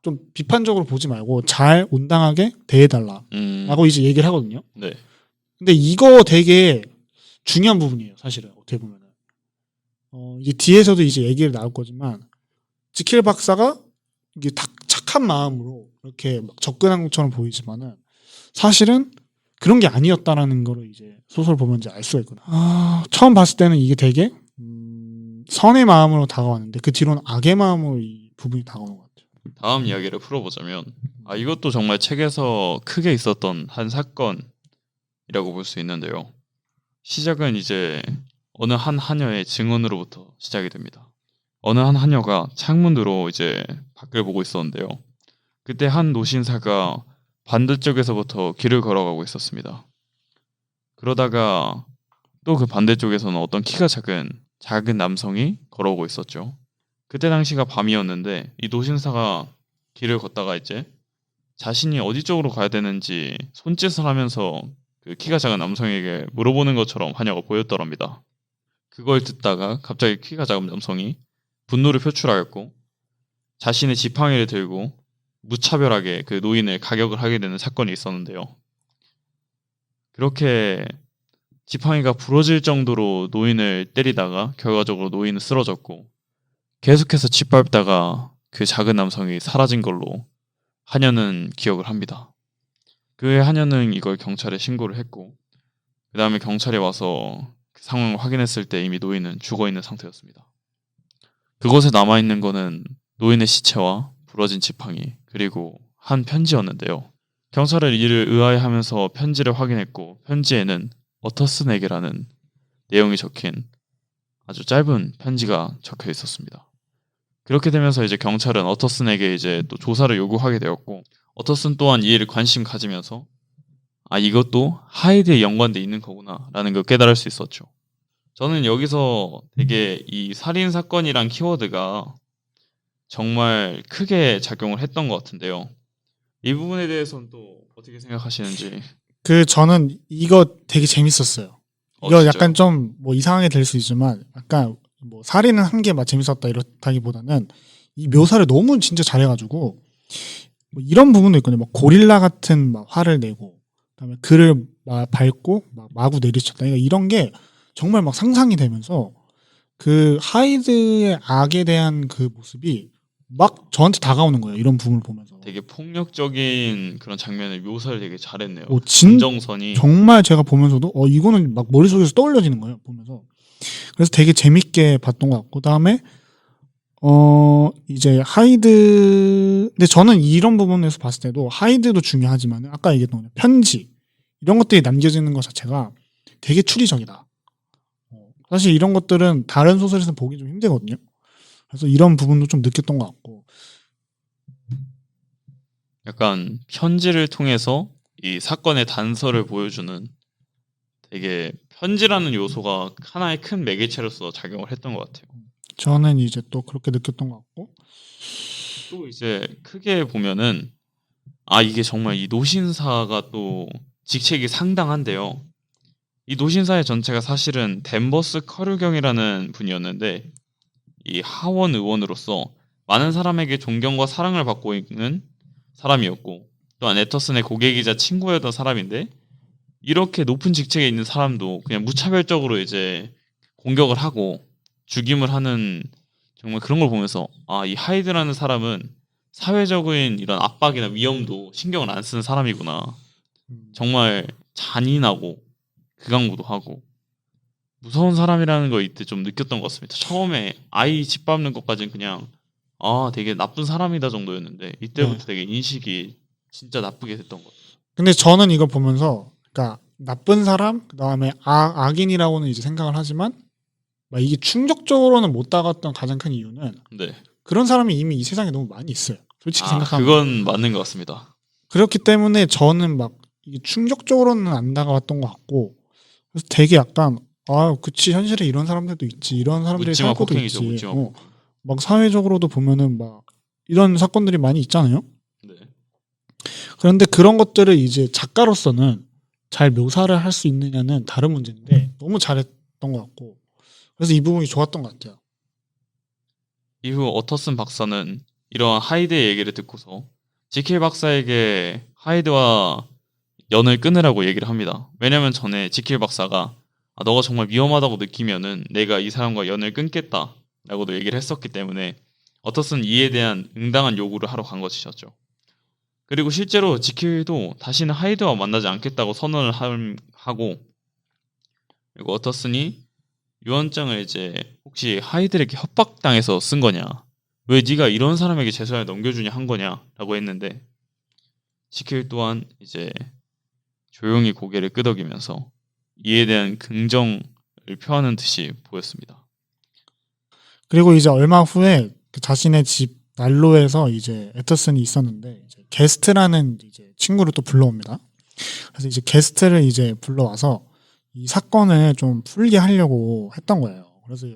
좀 비판적으로 보지 말고 잘 온당하게 대해달라. 라고 이제 얘기를 하거든요. 네. 근데 이거 되게 중요한 부분이에요. 사실은 어떻게 보면은. 이제 뒤에서도 이제 얘기를 나올 거지만 지킬 박사가 이게 착한 마음으로 이렇게 막 접근한 것처럼 보이지만은 사실은 그런 게 아니었다라는 거를 이제 소설 보면 이제 알 수가 있거든요. 처음 봤을 때는 이게 되게 선의 마음으로 다가왔는데 그 뒤로는 악의 마음으로 이 부분이 다가오는 것 같아요. 다음 이야기를 풀어보자면 이것도 정말 책에서 크게 있었던 한 사건이라고 볼 수 있는데요. 시작은 이제 어느 한 하녀의 증언으로부터 시작이 됩니다. 어느 한 하녀가 창문으로 이제 밖을 보고 있었는데요. 그때 한 노신사가 반대쪽에서부터 길을 걸어가고 있었습니다. 그러다가 또 그 반대쪽에서는 어떤 키가 작은 남성이 걸어오고 있었죠. 그때 당시가 밤이었는데 이 노신사가 길을 걷다가 이제 자신이 어디 쪽으로 가야 되는지 손짓을 하면서 그 키가 작은 남성에게 물어보는 것처럼 하녀가 보였더랍니다. 그걸 듣다가 갑자기 키가 작은 남성이 분노를 표출하였고 자신의 지팡이를 들고 무차별하게 그 노인을 가격을 하게 되는 사건이 있었는데요. 그렇게 지팡이가 부러질 정도로 노인을 때리다가 결과적으로 노인은 쓰러졌고 계속해서 짓밟다가 그 작은 남성이 사라진 걸로 하녀는 기억을 합니다. 그의 하녀는 이걸 경찰에 신고를 했고 그 다음에 경찰이 와서 그 상황을 확인했을 때 이미 노인은 죽어있는 상태였습니다. 그곳에 남아있는 거는 노인의 시체와 부러진 지팡이 그리고 한 편지였는데요. 경찰은 이를 의아해하면서 편지를 확인했고 편지에는 어터슨에게라는 내용이 적힌 아주 짧은 편지가 적혀 있었습니다. 그렇게 되면서 이제 경찰은 어터슨에게 이제 또 조사를 요구하게 되었고 어터슨 또한 이 일을 관심 가지면서 아 이것도 하이드에 연관돼 있는 거구나라는 걸 깨달을 수 있었죠. 저는 여기서 되게 이 살인 사건이란 키워드가 정말 크게 작용을 했던 것 같은데요. 이 부분에 대해서는 또 어떻게 생각하시는지. 저는 이거 되게 재밌었어요. 이거 진짜요? 약간 좀 뭐 이상하게 될 수 있지만 약간 뭐 살인을 한 게 막 재밌었다 이렇다기보다는 이 묘사를 너무 진짜 잘해가지고 뭐 이런 부분도 있거든요. 막 고릴라 같은 막 화를 내고 그다음에 그를 막 밟고 막 마구 내리쳤다. 그러니까 이런 게 정말 막 상상이 되면서 그 하이드의 악에 대한 그 모습이 막 저한테 다가오는 거예요. 이런 부분을 보면서. 되게 폭력적인 그런 장면을 묘사를 되게 잘했네요. 진 감정선이 정말 제가 보면서도 이거는 막 머릿속에서 떠올려지는 거예요. 보면서. 그래서 되게 재밌게 봤던 것 같고 그다음에 이제 하이드 근데 저는 이런 부분에서 봤을 때도 하이드도 중요하지만 아까 얘기했던 거죠. 편지 이런 것들이 남겨지는 것 자체가 되게 추리적이다. 사실 이런 것들은 다른 소설에서 보기 좀 힘들거든요. 그래서 이런 부분도 좀 느꼈던 것 같고 약간 편지를 통해서 이 사건의 단서를 보여주는 되게 편지라는 요소가 하나의 큰 매개체로서 작용을 했던 것 같아요. 저는 이제 또 그렇게 느꼈던 것 같고 또 이제 크게 보면은 이게 정말 이 노신사가 또 직책이 상당한데요. 이 노신사의 전체가 사실은 댄버스 커류경이라는 분이었는데 이 하원 의원으로서 많은 사람에게 존경과 사랑을 받고 있는 사람이었고 또한 애터슨의 고객이자 친구였던 사람인데 이렇게 높은 직책에 있는 사람도 그냥 무차별적으로 이제 공격을 하고 죽임을 하는 정말 그런 걸 보면서 이 하이드라는 사람은 사회적인 이런 압박이나 위험도 신경을 안 쓰는 사람이구나. 정말 잔인하고 극악무도하고 무서운 사람이라는 걸 이때 좀 느꼈던 것 같습니다. 처음에 아이 짓밟는 것까지는 그냥 되게 나쁜 사람이다 정도였는데 이때부터 되게 인식이 진짜 나쁘게 됐던 것 같아요. 근데 저는 이거 보면서 그러니까 나쁜 사람 그다음에 악인이라고는 이제 생각을 하지만 막 이게 충격적으로는 못 다가왔던 가장 큰 이유는 네. 그런 사람이 이미 이 세상에 너무 많이 있어요. 솔직히 생각하면 그건 맞는 것 같습니다. 그렇기 때문에 저는 막 이게 충격적으로는 안 다가왔던 것 같고 그래서 되게 약간 그치 현실에 이런 사람들도 있지 이런 사람들이 묻지마 살 것도 폭행이죠. 있지 묻지마 폭행. 막 사회적으로도 보면은 막 이런 사건들이 많이 있잖아요. 네. 그런데 그런 것들을 이제 작가로서는 잘 묘사를 할 수 있느냐는 다른 문제인데 너무 잘했던 것 같고 그래서 이 부분이 좋았던 것 같아요. 이후 어터슨 박사는 이러한 하이드의 얘기를 듣고서 지킬 박사에게 하이드와 연을 끊으라고 얘기를 합니다. 왜냐면 전에 지킬 박사가 너가 정말 위험하다고 느끼면은 내가 이 사람과 연을 끊겠다라고도 얘기를 했었기 때문에 어터슨 이에 대한 응당한 요구를 하러 간 것이었죠. 그리고 실제로 지킬도 다시는 하이드와 만나지 않겠다고 선언을 하고 그리고 어터슨이 유언장을 이제 혹시 하이드에게 협박당해서 쓴 거냐 왜 네가 이런 사람에게 재산을 넘겨주냐 한 거냐라고 했는데 지킬 또한 이제 조용히 고개를 끄덕이면서 이에 대한 긍정을 표하는 듯이 보였습니다. 그리고 이제 얼마 후에 그 자신의 집 난로에서 이제 애터슨이 있었는데 이제 게스트라는 이제 친구를 또 불러옵니다. 그래서 이제 게스트를 이제 불러와서 이 사건을 좀 풀게 하려고 했던 거예요. 그래서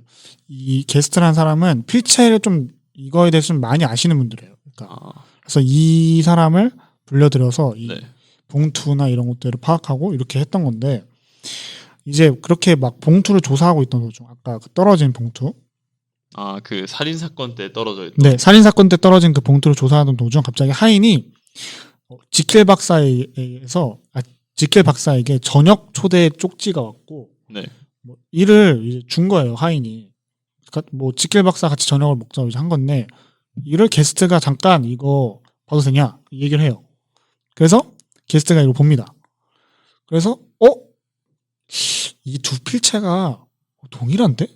이 게스트라는 사람은 필체를 좀 이거에 대해서 좀 많이 아시는 분들이에요. 그러니까 그래서 이 사람을 불러들여서 이 네. 봉투나 이런 것들을 파악하고 이렇게 했던 건데 이제 그렇게 막 봉투를 조사하고 있던 도중 아까 그 떨어진 봉투 아, 그 살인 사건 때 떨어져 있던. 네, 살인 사건 때 떨어진 그 봉투를 조사하던 도중 갑자기 하인이 지킬 박사에게서 지킬 박사에게 저녁 초대 쪽지가 왔고 네. 뭐 일을 이제 준 거예요, 하인이. 그러니까 뭐 지킬 박사 같이 저녁을 먹자고 이제 한 건데 이를 게스트가 잠깐 이거 봐도 되냐 이 얘기를 해요. 그래서 게스트가 이걸 봅니다. 그래서 이 두 필체가 동일한데?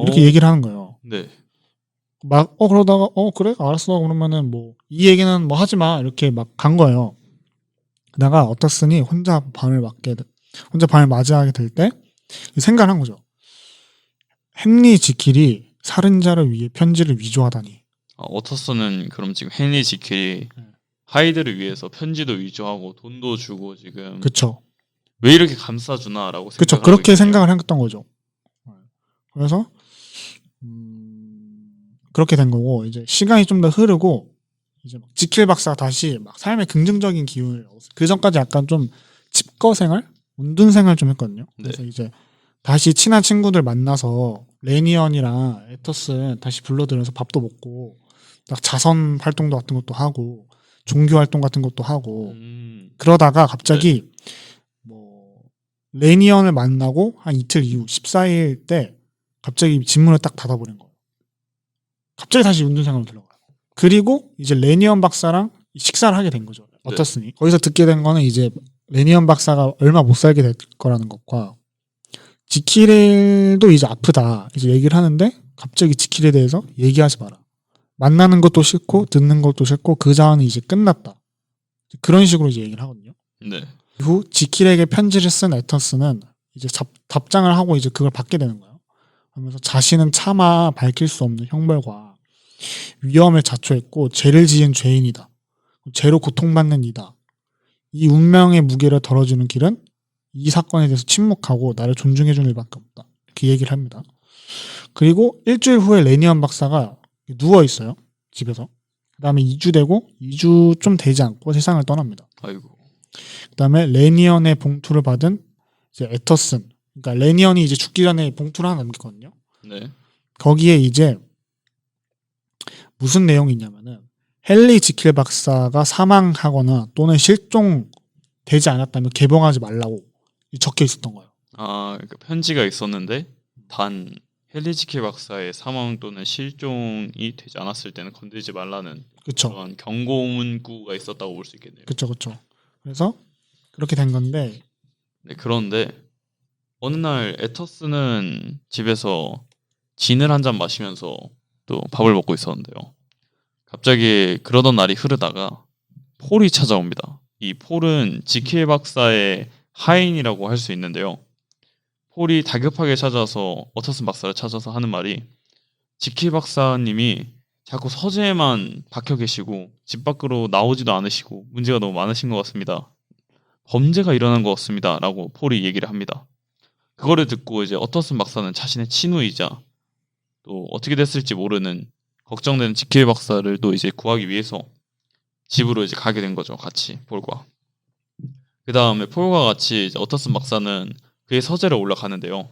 이렇게 얘기를 하는 거예요. 네. 막 그러다가 그래 알았어 그러면은 뭐 이 얘기는 뭐 하지 마 이렇게 막 간 거예요. 그러다가 어떻으니 혼자 밤을 맞이하게 될 때 생각을 한 거죠. 헨리 지킬이 살인자를 위해 편지를 위조하다니. 워터슨은 그럼 지금 헨리 지킬이 하이드를 위해서 편지도 위조하고 돈도 주고 지금 그쵸. 왜 이렇게 감싸주나라고 그쵸. 생각을 그렇게 하고 생각을 했던 거죠. 그래서 그렇게 된 거고 이제 시간이 좀 더 흐르고 이제 막 지킬 박사가 다시 막 삶의 긍정적인 기운을 그 전까지 약간 좀 칩거 생활, 운둔 생활 좀 했거든요. 그래서 이제 다시 친한 친구들 만나서 레니언이랑 에터슨 다시 불러들여서 밥도 먹고 막 자선 활동도 같은 것도 하고 종교 활동 같은 것도 하고 그러다가 갑자기 뭐 레니언을 만나고 한 이틀 이후 14일 때 갑자기 집문을 딱 닫아버린 거예요. 갑자기 다시 운둔 생활로 들어가요. 그리고 이제 레니언 박사랑 식사를 하게 된 거죠. 어떻으니. 거기서 듣게 된 거는 이제 레니언 박사가 얼마 못 살게 될 거라는 것과 지킬도 이제 아프다 이제 얘기를 하는데 갑자기 지킬에 대해서 얘기하지 마라. 만나는 것도 싫고 듣는 것도 싫고 그 자원은 이제 끝났다. 그런 식으로 이제 얘기를 하거든요. 네. 이후 지킬에게 편지를 쓴 에터스는 이제 답장을 하고 이제 그걸 받게 되는 거예요. 그러면서 자신은 차마 밝힐 수 없는 형벌과 위험을 자초했고 죄를 지은 죄인이다. 죄로 고통받는 이다. 이 운명의 무게를 덜어주는 길은 이 사건에 대해서 침묵하고 나를 존중해주는 일밖에 없다. 이렇게 얘기를 합니다. 그리고 일주일 후에 레니언 박사가 누워있어요. 집에서. 그 다음에 2주 되고 2주 좀 되지 않고 세상을 떠납니다. 아이고. 그 다음에 레니언의 봉투를 받은 이제 에터슨. 그러니까 레니언이 이제 죽기 전에 봉투를 하나 남겼거든요. 네. 거기에 이제 무슨 내용이 있냐면은 헨리 지킬 박사가 사망하거나 또는 실종되지 않았다면 개봉하지 말라고 적혀 있었던 거예요. 아, 그러니까 편지가 있었는데 단 헨리 지킬 박사의 사망 또는 실종이 되지 않았을 때는 건들지 말라는 그렇죠. 그런 경고 문구가 있었다고 볼 수 있겠네요. 그렇죠. 그래서 그렇게 된 건데 네, 그런데 어느 날 에터스는 집에서 진을 한 잔 마시면서 또 밥을 먹고 있었는데요. 갑자기 그러던 날이 흐르다가 폴이 찾아옵니다. 이 폴은 지킬 박사의 하인이라고 할 수 있는데요. 폴이 다급하게 찾아서 워터슨 박사를 찾아서 하는 말이 지킬 박사님이 자꾸 서재에만 박혀 계시고 집 밖으로 나오지도 않으시고 문제가 너무 많으신 것 같습니다. 범죄가 일어난 것 같습니다. 라고 폴이 얘기를 합니다. 그거를 듣고 이제 워터슨 박사는 자신의 친구이자 또 어떻게 됐을지 모르는 걱정되는 지킬 박사를 또 이제 구하기 위해서 집으로 이제 가게 된 거죠. 같이 폴과. 그 다음에 폴과 같이 이제 워터슨 박사는 그의 서재로 올라가는데요.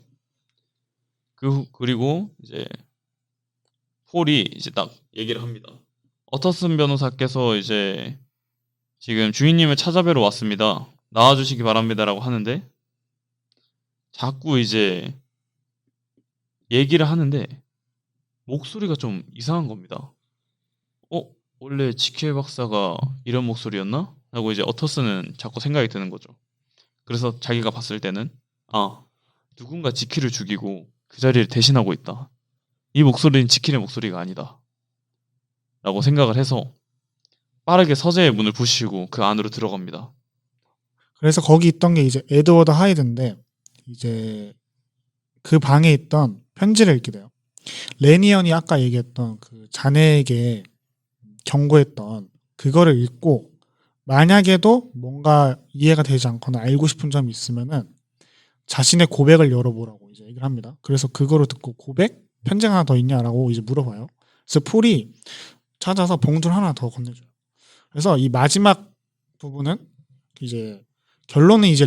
그리고 이제 폴이 이제 딱 얘기를 합니다. 워터슨 변호사께서 이제 지금 주인님을 찾아뵈러 왔습니다. 나와주시기 바랍니다라고 하는데 자꾸 이제 얘기를 하는데 목소리가 좀 이상한 겁니다. 원래 지킬 박사가 이런 목소리였나? 하고 이제 어터스는 자꾸 생각이 드는 거죠. 그래서 자기가 봤을 때는 누군가 지킬을 죽이고 그 자리를 대신하고 있다. 이 목소리는 지킬의 목소리가 아니다. 라고 생각을 해서 빠르게 서재의 문을 부시고 그 안으로 들어갑니다. 그래서 거기 있던 게 이제 에드워드 하이드인데 이제 그 방에 있던 편지를 읽게 돼요. 레니언이 아까 얘기했던 그 자네에게 경고했던 그거를 읽고 만약에도 뭔가 이해가 되지 않거나 알고 싶은 점이 있으면은 자신의 고백을 열어보라고 이제 얘기를 합니다. 그래서 그거를 듣고 고백? 편지가 하나 더 있냐라고 이제 물어봐요. 그래서 폴이 찾아서 봉투를 하나 더 건네줘요. 그래서 이 마지막 부분은 이제 결론은 이제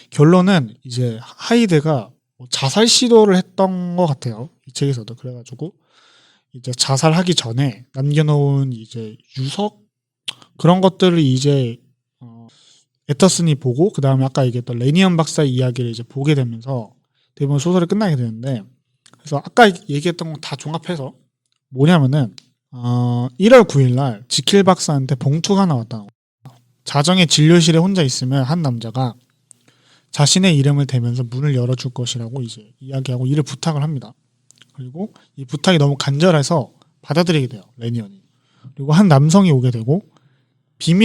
결론은 이제 하이드가 뭐 자살 시도를 했던 것 같아요. 이 책에서도. 그래가지고 이제 자살하기 전에 남겨놓은 이제 유석 그런 것들을 이제 애터슨이 보고 그 다음에 아까 얘기했던 레니언 박사의 이야기를 이제 보게 되면서 대부분 소설이 끝나게 되는데, 그래서 아까 얘기했던 거 다 종합해서 뭐냐면은 1월 9일 날 지킬 박사한테 봉투가 나왔다. 자정의 진료실에 혼자 있으면 한 남자가 자신의 이름을 대면서 문을 열어줄 것이라고 이제 이야기하고 이를 부탁을 합니다. 그리고 이 부탁이 너무 간절해서 받아들이게 돼요, 레니언이. 그리고 한 남성이 오게 되고 비밀을